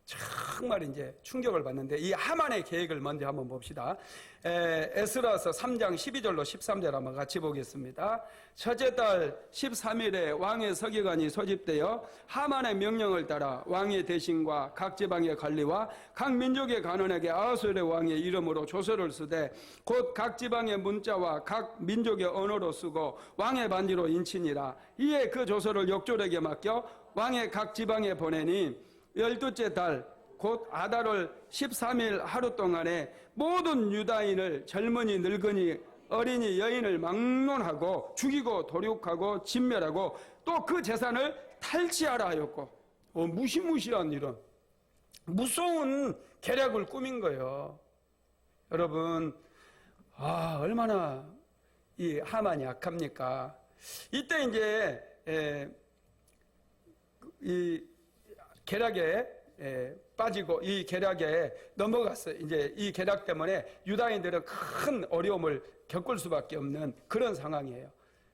정말 이제 충격을 받는데 이 하만의 계획을 먼저 한번 봅시다. 에스라서 3장 12절로 13절 한번 같이 보겠습니다. 첫째 달 13일에 왕의 서기관이 소집되어 하만의 명령을 따라 왕의 대신과 각 지방의 관리와 각 민족의 관원에게 아하수르의 왕의 이름으로 조서를 쓰되 곧 각 지방의 문자와 각 민족의 언어로 쓰고 왕의 반지로 인치니라. 이에 그 조서를 역졸에게 맡겨 왕의 각 지방에 보내니 12째 달 곧 아달월 13일 하루 동안에 모든 유다인을 젊은이 늙은이 어린이 여인을 막론하고 죽이고 도륙하고 진멸하고 또 그 재산을 탈취하라 하였고 무시무시한 이런 무서운 계략을 꾸민 거예요. 여러분 얼마나 이 하만이 악합니까? 이때 이제 이 계략에 빠지고 이 계략에 넘어갔어요. 이제 이 계략 때문에 유다인들은 큰 어려움을 겪을 수밖에 없는 그런 상황이에요.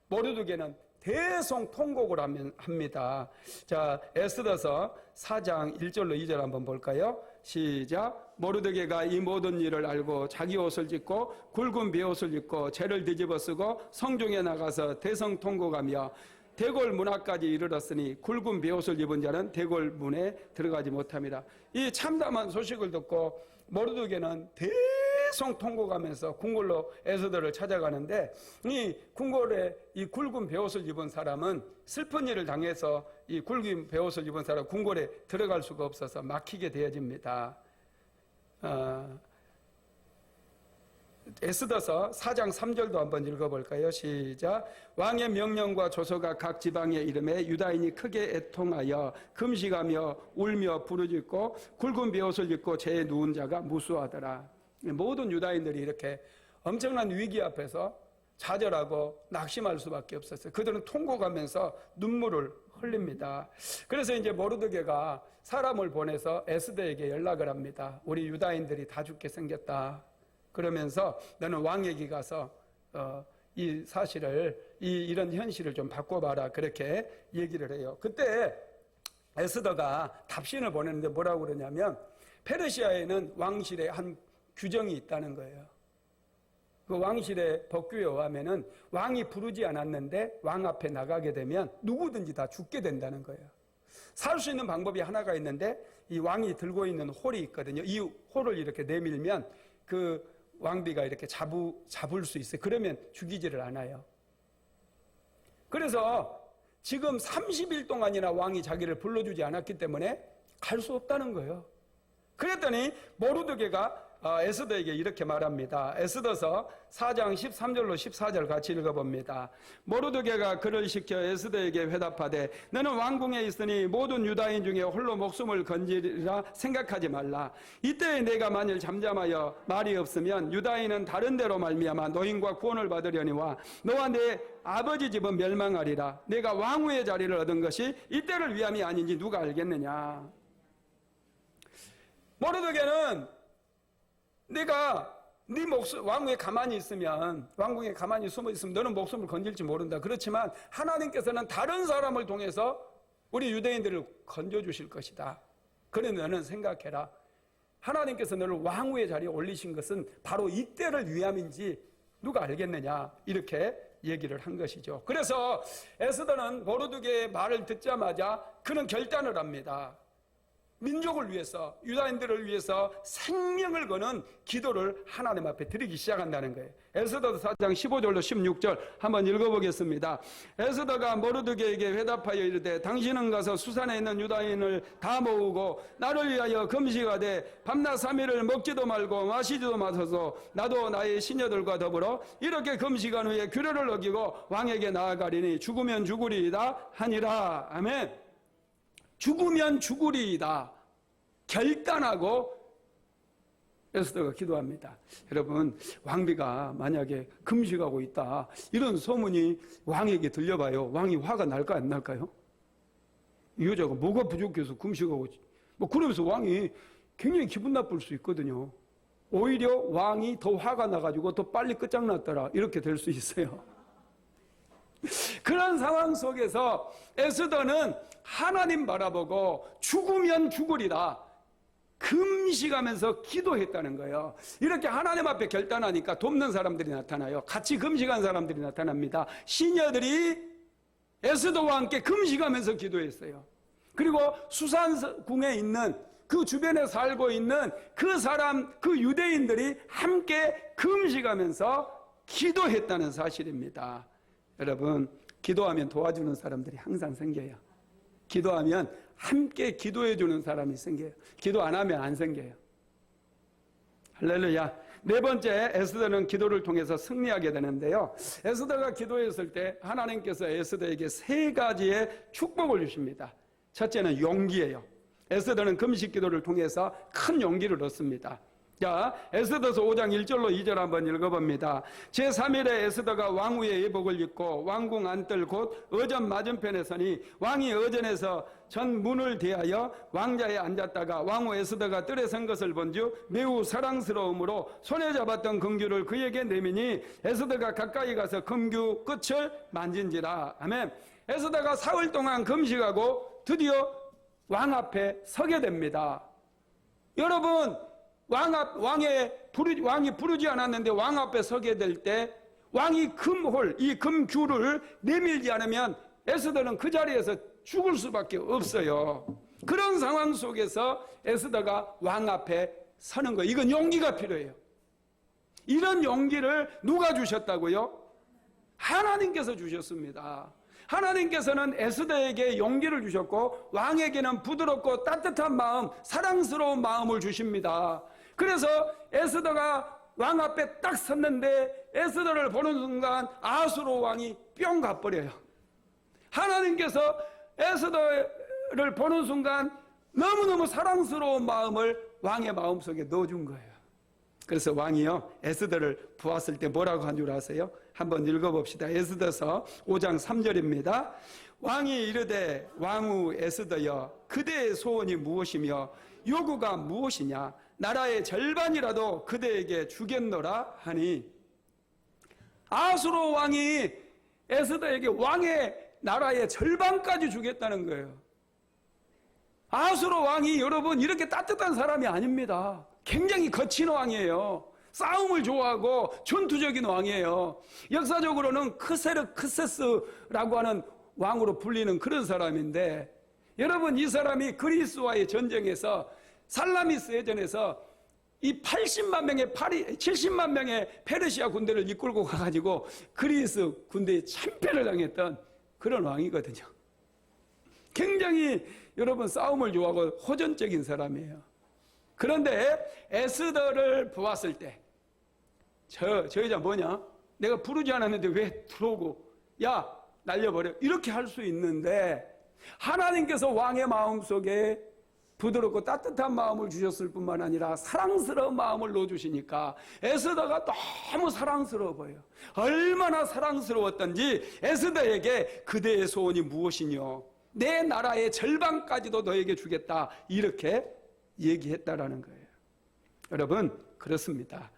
모르드게는 대성통곡을 합니다. 자, 에스더서 4장 1절로 2절 한번 볼까요? 시작. 모르드게가 이 모든 일을 알고 자기 옷을 찢고 굵은 베옷을 입고 재를 뒤집어 쓰고 성중에 나가서 대성통곡하며 대궐 문 앞까지 이르렀으니 굵은 베옷을 입은 자는 대궐 문에 들어가지 못합니다. 이 참담한 소식을 듣고 모르드게는 대성통곡하면서 궁궐로 에스더를 찾아가는데 이 궁궐에 이 굵은 베옷을 입은 사람은 슬픈 일을 당해서 이 굵은 베옷을 입은 사람 궁궐에 들어갈 수가 없어서 막히게 되어집니다. 에스더서 4장 3절도 한번 읽어볼까요? 시작. 왕의 명령과 조서가 각 지방의 이름에 유다인이 크게 애통하여 금식하며 울며 부르짖고 굵은 베옷을 입고 재에 누운 자가 무수하더라. 모든 유다인들이 이렇게 엄청난 위기 앞에서 좌절하고 낙심할 수밖에 없었어요. 그들은 통곡하면서 눈물을 흘립니다. 그래서 이제 모르드게가 사람을 보내서 에스더에게 연락을 합니다. 우리 유다인들이 다 죽게 생겼다. 그러면서 너는 왕에게 가서 이 사실을 이런 현실을 좀 바꿔봐라 그렇게 얘기를 해요. 그때 에스더가 답신을 보내는데 뭐라고 그러냐면 페르시아에는 왕실에 한 규정이 있다는 거예요. 그 왕실의 법규에 의하면은 왕이 부르지 않았는데 왕 앞에 나가게 되면 누구든지 다 죽게 된다는 거예요. 살 수 있는 방법이 하나가 있는데 이 왕이 들고 있는 홀이 있거든요. 이 홀을 이렇게 내밀면 그 왕비가 이렇게 잡을 수 있어요. 그러면 죽이지를 않아요. 그래서 지금 30일 동안이나 왕이 자기를 불러주지 않았기 때문에 갈 수 없다는 거예요. 그랬더니 모르드게가 에스더에게 이렇게 말합니다. 에스더서 4장 13절로 14절 같이 읽어봅니다. 모르드게가 그를 시켜 에스더에게 회답하되 너는 왕궁에 있으니 모든 유다인 중에 홀로 목숨을 건지리라 생각하지 말라. 이때 내가 만일 잠잠하여 말이 없으면 유다인은 다른 데로 말미암아 노임과 구원을 받으려니와 너와 내 아버지 집은 멸망하리라. 내가 왕후의 자리를 얻은 것이 이때를 위함이 아닌지 누가 알겠느냐. 모르드게는 네가 네 목숨 왕궁에 가만히 있으면 왕궁에 가만히 숨어 있으면 너는 목숨을 건질지 모른다. 그렇지만 하나님께서는 다른 사람을 통해서 우리 유대인들을 건져 주실 것이다. 그래 너는 생각해라. 하나님께서 너를 왕후의 자리에 올리신 것은 바로 이때를 위함인지 누가 알겠느냐. 이렇게 얘기를 한 것이죠. 그래서 에스더는 모르드게의 말을 듣자마자 그는 결단을 합니다. 민족을 위해서 유다인들을 위해서 생명을 거는 기도를 하나님 앞에 드리기 시작한다는 거예요. 에스더 4장 15절로 16절 한번 읽어보겠습니다. 에스더가 모르드게에게 회답하여 이르되 당신은 가서 수산에 있는 유다인을 다 모으고 나를 위하여 금식하되 밤낮 3일을 먹지도 말고 마시지도 마소서. 나도 나의 시녀들과 더불어 이렇게 금식한 후에 규례를 어기고 왕에게 나아가리니 죽으면 죽으리이다 하니라. 아멘. 죽으면 죽으리이다. 결단하고 에스더가 기도합니다. 여러분, 왕비가 만약에 금식하고 있다 이런 소문이 왕에게 들려봐요. 왕이 화가 날까 안 날까요? 이 여자가 뭐가 부족해서 금식하고 뭐 그러면서 왕이 굉장히 기분 나쁠 수 있거든요. 오히려 왕이 더 화가 나가지고 더 빨리 끝장났더라 이렇게 될 수 있어요. 그런 상황 속에서 에스더는 하나님 바라보고 죽으면 죽으리라. 금식하면서 기도했다는 거예요. 이렇게 하나님 앞에 결단하니까 돕는 사람들이 나타나요. 같이 금식한 사람들이 나타납니다. 시녀들이 에스더와 함께 금식하면서 기도했어요. 그리고 수산궁에 있는 그 주변에 살고 있는 그 사람, 그 유대인들이 함께 금식하면서 기도했다는 사실입니다. 여러분, 기도하면 도와주는 사람들이 항상 생겨요. 기도하면 함께 기도해 주는 사람이 생겨요. 기도 안 하면 안 생겨요. 할렐루야. 네 번째, 에스더는 기도를 통해서 승리하게 되는데요. 에스더가 기도했을 때 하나님께서 에스더에게 세 가지의 축복을 주십니다. 첫째는 용기예요. 에스더는 금식 기도를 통해서 큰 용기를 얻습니다. 자, 에스더서 5장 1절로 2절 한번 읽어봅니다. 제3일에 에스더가 왕후의 예복을 입고 왕궁 안뜰 곧 어전 맞은편에 서니 왕이 어전에서 전 문을 대하여 왕자에 앉았다가 왕후 에스더가 뜰에 선 것을 본즉 매우 사랑스러움으로 손에 잡았던 금규를 그에게 내미니 에스더가 가까이 가서 금규 끝을 만진지라. 아멘. 에스더가 사흘 동안 금식하고 드디어 왕 앞에 서게 됩니다. 여러분, 왕이 부르지 않았는데 왕 앞에 서게 될 때 왕이 금홀, 이 금규를 내밀지 않으면 에스더는 그 자리에서 죽을 수밖에 없어요. 그런 상황 속에서 에스더가 왕 앞에 서는 거예요. 이건 용기가 필요해요. 이런 용기를 누가 주셨다고요? 하나님께서 주셨습니다. 하나님께서는 에스더에게 용기를 주셨고 왕에게는 부드럽고 따뜻한 마음, 사랑스러운 마음을 주십니다. 그래서 에스더가 왕 앞에 딱 섰는데 에스더를 보는 순간 아수르 왕이 뿅 가버려요. 하나님께서 에스더를 보는 순간 너무너무 사랑스러운 마음을 왕의 마음속에 넣어준 거예요. 그래서 왕이요, 에스더를 보았을 때 뭐라고 한 줄 아세요? 한번 읽어봅시다. 에스더서 5장 3절입니다. 왕이 이르되 왕후 에스더여, 그대의 소원이 무엇이며 요구가 무엇이냐? 나라의 절반이라도 그대에게 주겠노라 하니. 아수르 왕이 에스더에게 왕의 나라의 절반까지 주겠다는 거예요. 아수르 왕이 여러분 이렇게 따뜻한 사람이 아닙니다. 굉장히 거친 왕이에요. 싸움을 좋아하고 전투적인 왕이에요. 역사적으로는 크세르크세스라고 하는 왕으로 불리는 그런 사람인데, 여러분 이 사람이 그리스와의 전쟁에서 살라미스 해전에서 이 70만 명의 페르시아 군대를 이끌고 가가지고 그리스 군대에 참패를 당했던 그런 왕이거든요. 굉장히 여러분 싸움을 좋아하고 호전적인 사람이에요. 그런데 에스더를 보았을 때 저 여자 뭐냐? 내가 부르지 않았는데 왜 들어오고 야 날려버려, 이렇게 할 수 있는데 하나님께서 왕의 마음속에 부드럽고 따뜻한 마음을 주셨을 뿐만 아니라 사랑스러운 마음을 넣어주시니까 에스더가 너무 사랑스러워 보여요. 얼마나 사랑스러웠던지 에스더에게 그대의 소원이 무엇이뇨? 내 나라의 절반까지도 너에게 주겠다, 이렇게 얘기했다라는 거예요. 여러분 그렇습니다.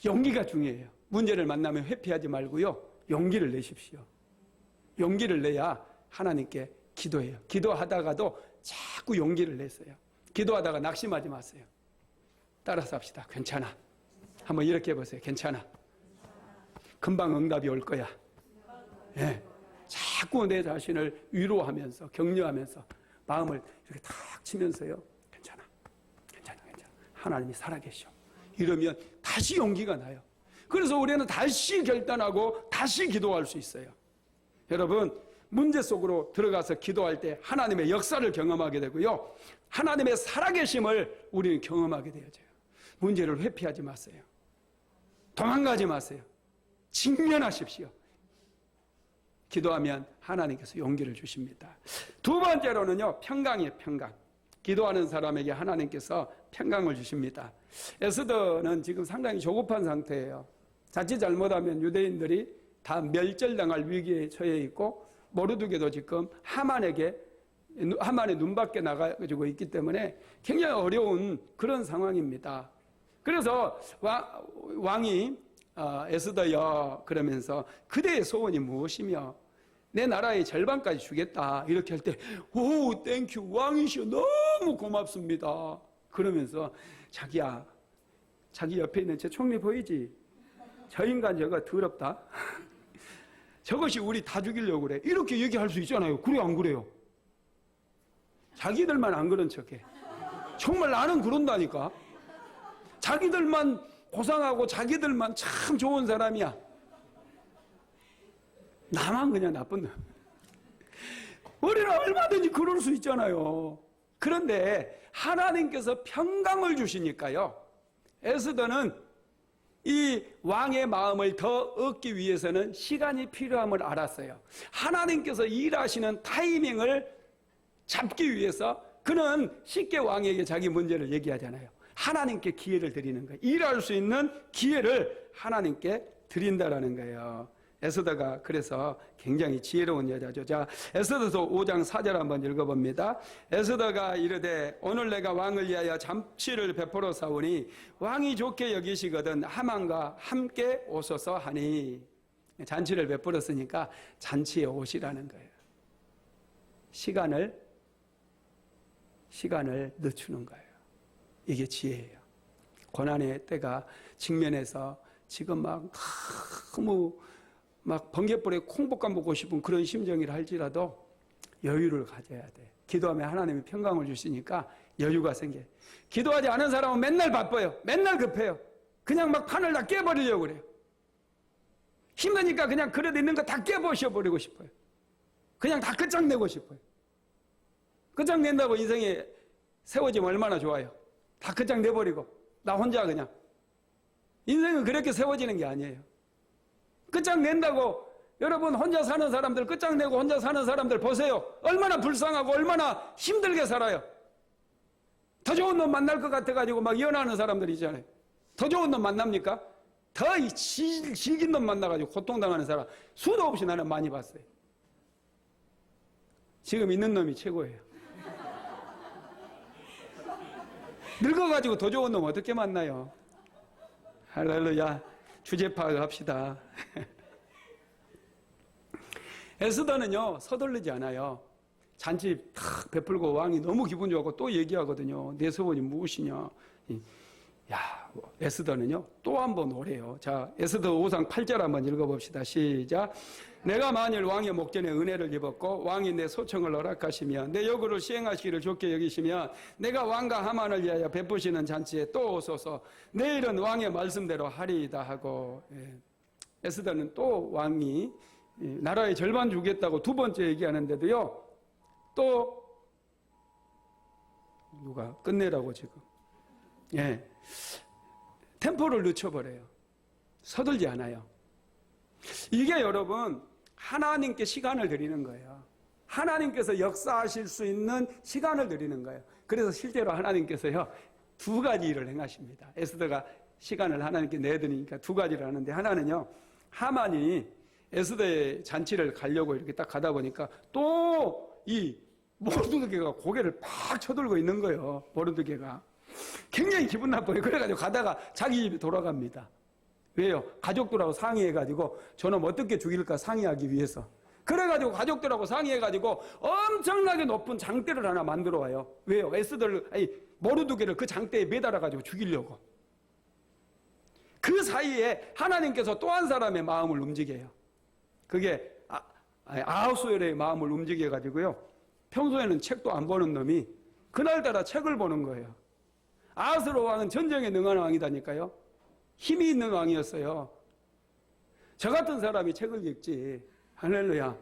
용기가 중요해요. 문제를 만나면 회피하지 말고요, 용기를 내십시오. 용기를 내야 하나님께 기도해요. 기도하다가도 자꾸 용기를 내세요. 기도하다가 낙심하지 마세요. 따라서 합시다. 괜찮아. 한번 이렇게 해보세요. 괜찮아. 금방 응답이 올 거야. 네. 자꾸 내 자신을 위로하면서 격려하면서 마음을 이렇게 탁 치면서요, 괜찮아. 하나님이 살아계셔. 이러면 다시 용기가 나요. 그래서 우리는 다시 결단하고 다시 기도할 수 있어요. 여러분 문제 속으로 들어가서 기도할 때 하나님의 역사를 경험하게 되고요, 하나님의 살아계심을 우리는 경험하게 되어져요. 문제를 회피하지 마세요. 도망가지 마세요. 직면하십시오. 기도하면 하나님께서 용기를 주십니다. 두 번째로는요, 평강이에요. 평강. 기도하는 사람에게 하나님께서 평강을 주십니다. 에스더는 지금 상당히 조급한 상태예요. 자칫 잘못하면 유대인들이 다 멸절당할 위기에 처해 있고, 모르드게도 지금 하만의 눈밖에 나가지고 있기 때문에 굉장히 어려운 그런 상황입니다. 그래서 왕이 에스더여 그러면서 그대의 소원이 무엇이며 내 나라의 절반까지 주겠다, 이렇게 할 때 오 땡큐 왕이시여 너무 고맙습니다. 그러면서 자기야, 자기 옆에 있는 저 총리 보이지? 저 인간 저거 더럽다. 저것이 우리 다 죽이려고 그래. 이렇게 얘기할 수 있잖아요. 그래 안 그래요? 자기들만 안 그런 척해. 정말 나는 그런다니까. 자기들만 고상하고 자기들만 참 좋은 사람이야. 나만 그냥 나쁜 놈. 우리는 얼마든지 그럴 수 있잖아요. 그런데 하나님께서 평강을 주시니까요. 에스더는 이 왕의 마음을 더 얻기 위해서는 시간이 필요함을 알았어요. 하나님께서 일하시는 타이밍을 잡기 위해서 그는 쉽게 왕에게 자기 문제를 얘기하잖아요. 하나님께 기회를 드리는 거예요. 일할 수 있는 기회를 하나님께 드린다라는 거예요. 에스더가 그래서 굉장히 지혜로운 여자죠. 자, 에스더서 5장 4절 한번 읽어봅니다. 에스더가 이르되 오늘 내가 왕을 위하여 잔치를 베풀어 사오니 왕이 좋게 여기시거든 하만과 함께 오소서 하니. 잔치를 베풀었으니까 잔치에 오시라는 거예요. 시간을 늦추는 거예요. 이게 지혜예요. 고난의 때가 직면해서 지금 막 너무 막 번갯불에 콩볶아 먹고 싶은 그런 심정이라 할지라도 여유를 가져야 돼. 기도하면 하나님이 평강을 주시니까 여유가 생겨요. 기도하지 않은 사람은 맨날 바빠요. 맨날 급해요. 그냥 막 판을 다 깨버리려고 그래요. 힘드니까 그냥 그래도 있는 거 다 깨부셔버리고 싶어요. 그냥 다 끝장내고 싶어요. 끝장낸다고 인생에 세워지면 얼마나 좋아요. 다 끝장내버리고 나 혼자 그냥. 인생은 그렇게 세워지는 게 아니에요. 끝장낸다고 여러분 혼자 사는 사람들, 끝장내고 혼자 사는 사람들 보세요. 얼마나 불쌍하고 얼마나 힘들게 살아요. 더 좋은 놈 만날 것 같아가지고 막 이혼하는 사람들 있잖아요. 더 좋은 놈 만납니까? 더 질긴 놈 만나가지고 고통당하는 사람 수도 없이 나는 많이 봤어요. 지금 있는 놈이 최고예요. 늙어가지고 더 좋은 놈 어떻게 만나요? 할렐루야. 주제 파악합시다. 에스더는요 서둘르지 않아요. 잔치 탁 베풀고 왕이 너무 기분 좋고 또 얘기하거든요. 내 소원이 무엇이냐. 야, 에스더는요 또 한 번 오래요. 자, 에스더 5장 8절 한번 읽어봅시다. 시작. 내가 만일 왕의 목전에 은혜를 입었고 왕이 내 소청을 허락하시면 내 요구를 시행하시기를 좋게 여기시면 내가 왕과 하만을 위하여 베푸시는 잔치에 또 오소서. 내일은 왕의 말씀대로 하리이다 하고. 에스더는 또 왕이 나라의 절반 주겠다고 두 번째 얘기하는데도요 또 누가 끝내라고 지금 템포를 늦춰버려요. 서둘지 않아요. 이게 여러분 하나님께 시간을 드리는 거예요. 하나님께서 역사하실 수 있는 시간을 드리는 거예요. 그래서 실제로 하나님께서요 두 가지 일을 행하십니다. 에스더가 시간을 하나님께 내드리니까 두 가지를 하는데, 하나는요 하만이 에스더의 잔치를 가려고 이렇게 딱 가다 보니까 또 이 모르드게가 고개를 팍 쳐들고 있는 거예요. 모르드게가 굉장히 기분 나빠요. 그래가지고 가다가 자기 집에 돌아갑니다. 왜요? 가족들하고 상의해가지고 저놈 어떻게 죽일까 상의하기 위해서. 그래가지고 가족들하고 상의해가지고 엄청나게 높은 장대를 하나 만들어 와요. 왜요? 모르드게를 그 장대에 매달아가지고 죽이려고. 그 사이에 하나님께서 또 한 사람의 마음을 움직여요. 그게 아하수엘의 마음을 움직여가지고요 평소에는 책도 안 보는 놈이 그날따라 책을 보는 거예요. 아하수엘 왕은 전쟁에 능한 왕이다니까요. 힘이 있는 왕이었어요. 저 같은 사람이 책을 읽지. 할렐루야.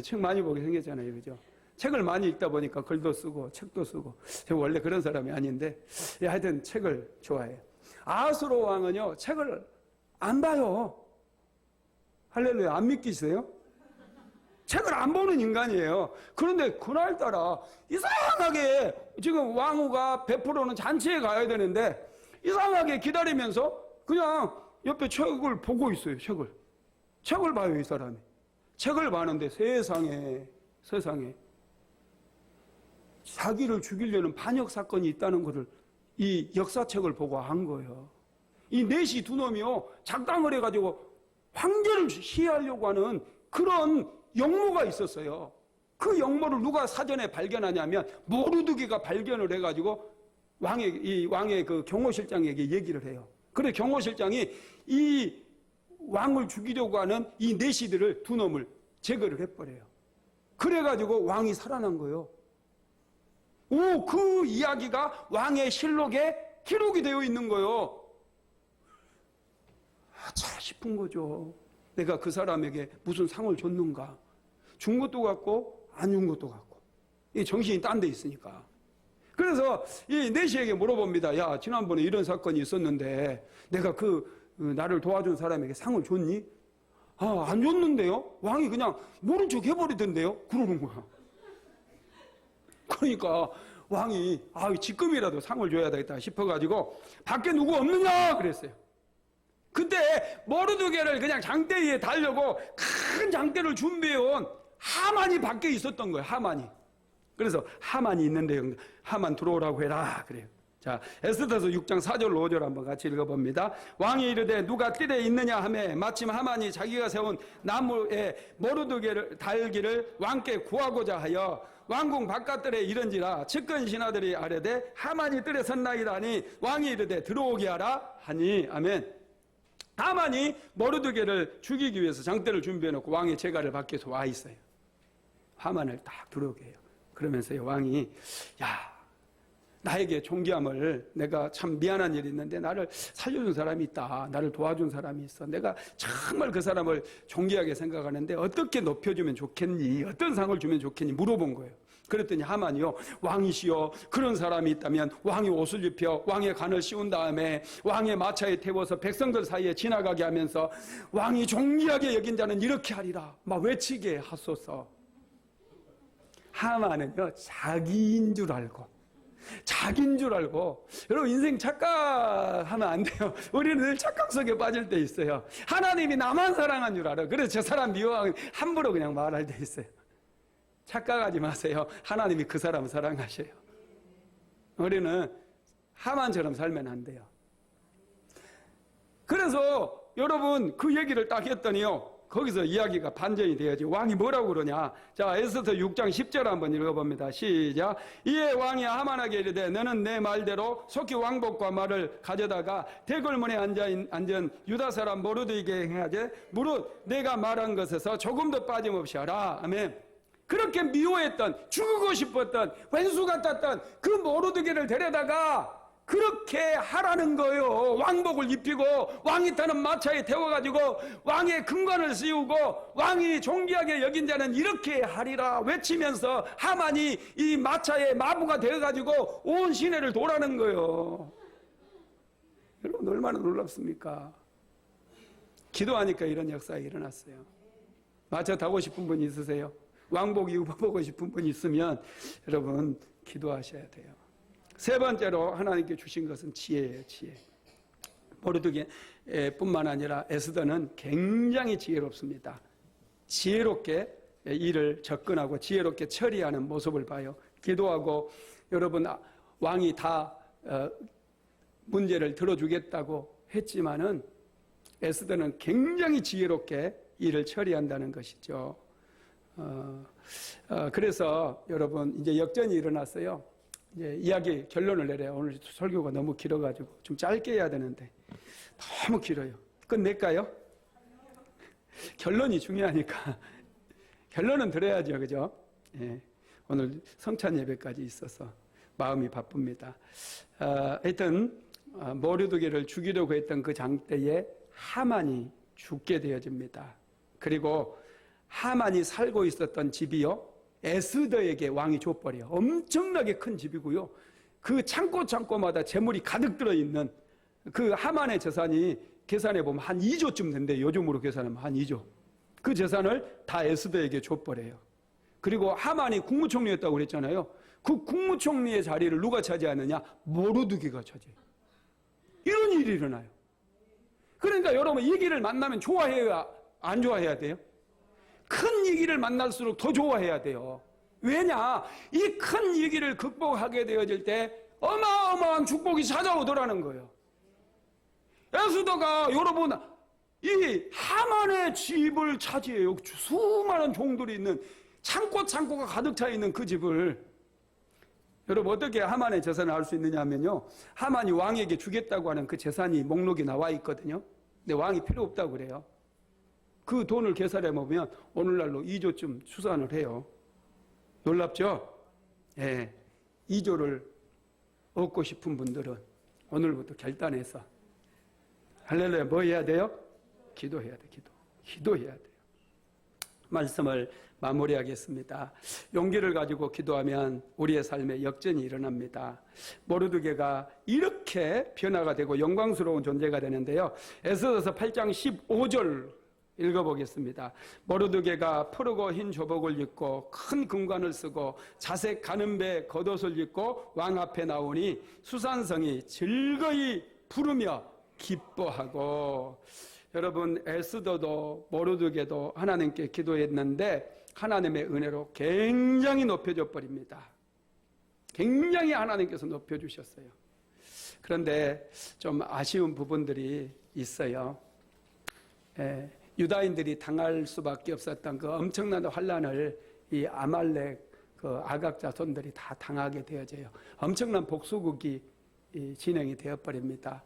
책 많이 보게 생겼잖아요. 그죠? 책을 많이 읽다 보니까 글도 쓰고 책도 쓰고. 제가 원래 그런 사람이 아닌데 하여튼 책을 좋아해요. 아하수엘 왕은요 책을 안 봐요. 할렐루야. 안 믿기세요? 책을 안 보는 인간이에요. 그런데 그날따라 이상하게 지금 왕후가 베풀어오는 잔치에 가야 되는데 이상하게 기다리면서 그냥 옆에 책을 보고 있어요. 책을 봐요. 이 사람이 책을 봐는데 세상에 자기를 죽이려는 반역 사건이 있다는 것을 이 역사책을 보고 안 거예요. 이 넷이 두 놈이요 작당을 해가지고 황제를 시해하려고 하는 그런 역모가 있었어요. 그 역모를 누가 사전에 발견하냐면 모르드게가 발견을 해가지고 왕의 그 경호실장에게 얘기를 해요. 그래 경호실장이 이 왕을 죽이려고 하는 이 내시들을 두 놈을 제거를 해버려요. 그래가지고 왕이 살아난 거예요. 그 이야기가 왕의 실록에 기록이 되어 있는 거예요. 자 싶은 거죠. 내가 그 사람에게 무슨 상을 줬는가? 준 것도 같고 안 준 것도 같고. 이 정신이 딴 데 있으니까. 그래서 이 내시에게 물어봅니다. 야, 지난번에 이런 사건이 있었는데 내가 나를 도와준 사람에게 상을 줬니? 안 줬는데요? 왕이 그냥 모른 척 해버리던데요? 그러는 거야. 그러니까 왕이 지금이라도 상을 줘야 되겠다 싶어가지고 밖에 누구 없느냐 그랬어요. 그때 모르드게를 그냥 장대 위에 달려고 큰 장대를 준비해온 하만이 밖에 있었던 거예요. 하만이. 그래서 하만이 있는데 하만 들어오라고 해라 그래요. 자, 에스더서 6장 4절 5절 한번 같이 읽어봅니다. 왕이 이르되 누가 뜰에 있느냐 하매 마침 하만이 자기가 세운 나무에 모르드게를 달기를 왕께 구하고자 하여 왕궁 바깥들에 이른지라 측근 신하들이 아뢰되 하만이 뜰에 섰나이다 하니 왕이 이르되 들어오게 하라 하니 아멘. 하만이 모르드게를 죽이기 위해서 장대를 준비해놓고 왕의 제갈을 밖에서 와 있어요. 하만을 딱 들어오게 해요. 그러면서 왕이 나에게 존귀함을 내가 참 미안한 일이 있는데 나를 살려준 사람이 있다. 나를 도와준 사람이 있어. 내가 정말 그 사람을 존귀하게 생각하는데 어떻게 높여주면 좋겠니? 어떤 상을 주면 좋겠니? 물어본 거예요. 그랬더니 하만이요. 왕이시여 그런 사람이 있다면 왕이 옷을 입혀 왕의 간을 씌운 다음에 왕의 마차에 태워서 백성들 사이에 지나가게 하면서 왕이 존귀하게 여긴 자는 이렇게 하리라. 막 외치게 하소서. 하만은요. 자기인 줄 알고 여러분 인생 착각하면 안 돼요. 우리는 늘 착각 속에 빠질 때 있어요. 하나님이 나만 사랑한 줄 알아. 그래서 저 사람 미워하면 함부로 그냥 말할 때 있어요. 착각하지 마세요. 하나님이 그 사람 사랑하셔요. 우리는 하만처럼 살면 안 돼요. 그래서 여러분 그 얘기를 딱 했더니요. 거기서 이야기가 반전이 되어야지. 왕이 뭐라고 그러냐. 자, 에스더 6장 10절 한번 읽어봅니다. 시작. 이에 왕이 하만에게 이르되 너는 내 말대로 속히 왕복과 말을 가져다가 대궐문에 앉은 유다 사람 모르드게에게 행하되 무릇 내가 말한 것에서 조금도 빠짐없이 하라. 아멘. 그렇게 미워했던 죽고 싶었던 왼수 같았던 그 모르드게를 데려다가 그렇게 하라는 거예요. 왕복을 입히고 왕이 타는 마차에 태워가지고 왕의 금관을 씌우고 왕이 존귀하게 여긴 자는 이렇게 하리라 외치면서 하만이 이 마차의 마부가 되어가지고 온 시내를 도라는 거예요. 여러분 얼마나 놀랍습니까? 기도하니까 이런 역사가 일어났어요. 마차 타고 싶은 분 있으세요? 왕복 입어보고 싶은 분 있으면 여러분 기도하셔야 돼요. 세 번째로 하나님께 주신 것은 지혜예요. 지혜. 모르드게 뿐만 아니라 에스더는 굉장히 지혜롭습니다. 지혜롭게 일을 접근하고 지혜롭게 처리하는 모습을 봐요. 기도하고 여러분 왕이 다 문제를 들어주겠다고 했지만은 에스더는 굉장히 지혜롭게 일을 처리한다는 것이죠. 그래서 여러분 이제 역전이 일어났어요. 이제 이야기 결론을 내려요. 오늘 설교가 너무 길어가지고 좀 짧게 해야 되는데 너무 길어요. 끝낼까요? 결론이 중요하니까 결론은 들어야죠, 그죠? 예, 오늘 성찬 예배까지 있어서 마음이 바쁩니다. 하여튼 모르드게를 죽이려고 했던 그 장때에 하만이 죽게 되어집니다. 그리고 하만이 살고 있었던 집이요 에스더에게 왕이 줘버려요. 엄청나게 큰 집이고요. 그 창고마다 재물이 가득 들어있는 그 하만의 재산이 계산해보면 한 2조쯤 된대요. 요즘으로 계산하면 한 2조. 그 재산을 다 에스더에게 줘버려요. 그리고 하만이 국무총리였다고 그랬잖아요. 그 국무총리의 자리를 누가 차지하느냐? 모르드게가 차지해요. 이런 일이 일어나요. 그러니까 여러분 이 길을 만나면 좋아해야 안 좋아해야 돼요? 큰 위기를 만날수록 더 좋아해야 돼요. 왜냐? 이 큰 위기를 극복하게 되어질 때 어마어마한 축복이 찾아오더라는 거예요. 에스더가 여러분 이 하만의 집을 차지해요. 수많은 종들이 있는 창고가 가득 차 있는 그 집을 여러분 어떻게 하만의 재산을 알 수 있느냐 하면요. 하만이 왕에게 주겠다고 하는 그 재산이 목록이 나와 있거든요. 근데 왕이 필요 없다고 그래요. 그 돈을 계산해 보면 오늘날로 2조쯤 추산을 해요. 놀랍죠? 예. 2조를 얻고 싶은 분들은 오늘부터 결단해서 할렐루야 뭐 해야 돼요? 기도해야 돼. 기도해야 돼요. 말씀을 마무리하겠습니다. 용기를 가지고 기도하면 우리의 삶에 역전이 일어납니다. 모르드게가 이렇게 변화가 되고 영광스러운 존재가 되는데요. 에스더서 8장 15절 읽어보겠습니다. 모르드게가 푸르고 흰 조복을 입고 큰 금관을 쓰고 자색 가는 배 겉옷을 입고 왕 앞에 나오니 수산성이 즐거이 부르며 기뻐하고. 여러분 에스더도 모르드게도 하나님께 기도했는데 하나님의 은혜로 굉장히 높여져 버립니다. 굉장히 하나님께서 높여주셨어요. 그런데 좀 아쉬운 부분들이 있어요. 유다인들이 당할 수밖에 없었던 그 엄청난 환란을 이 아말렉 그 아각 자손들이 다 당하게 되어져요. 엄청난 복수국이 진행이 되어버립니다.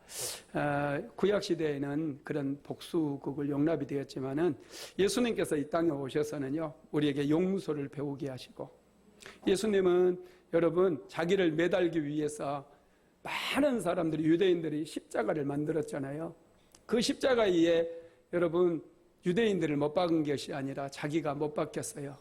구약 시대에는 그런 복수국을 용납이 되었지만은 예수님께서 이 땅에 오셔서는요 우리에게 용서를 배우게 하시고, 예수님은 여러분 자기를 매달기 위해서 많은 사람들이 유대인들이 십자가를 만들었잖아요. 그 십자가에 여러분 유대인들을 못 박은 것이 아니라 자기가 못 박혔어요.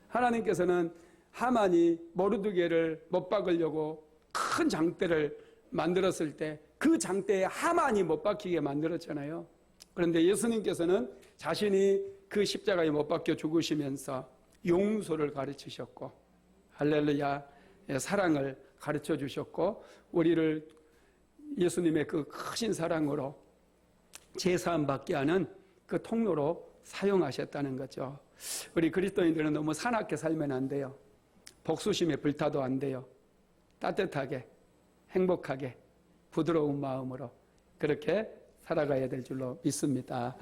하나님께서는 하만이 모르드게를 못 박으려고 큰 장대를 만들었을 때 그 장대에 하만이 못 박히게 만들었잖아요. 그런데 예수님께서는 자신이 그 십자가에 못 박혀 죽으시면서 용서를 가르치셨고, 할렐루야, 사랑을 가르쳐 주셨고, 우리를 예수님의 그 크신 사랑으로 제사함 받게 하는 그 통로로 사용하셨다는 거죠. 우리 그리스도인들은 너무 사납게 살면 안 돼요. 복수심에 불타도 안 돼요. 따뜻하게, 행복하게, 부드러운 마음으로 그렇게 살아가야 될 줄로 믿습니다.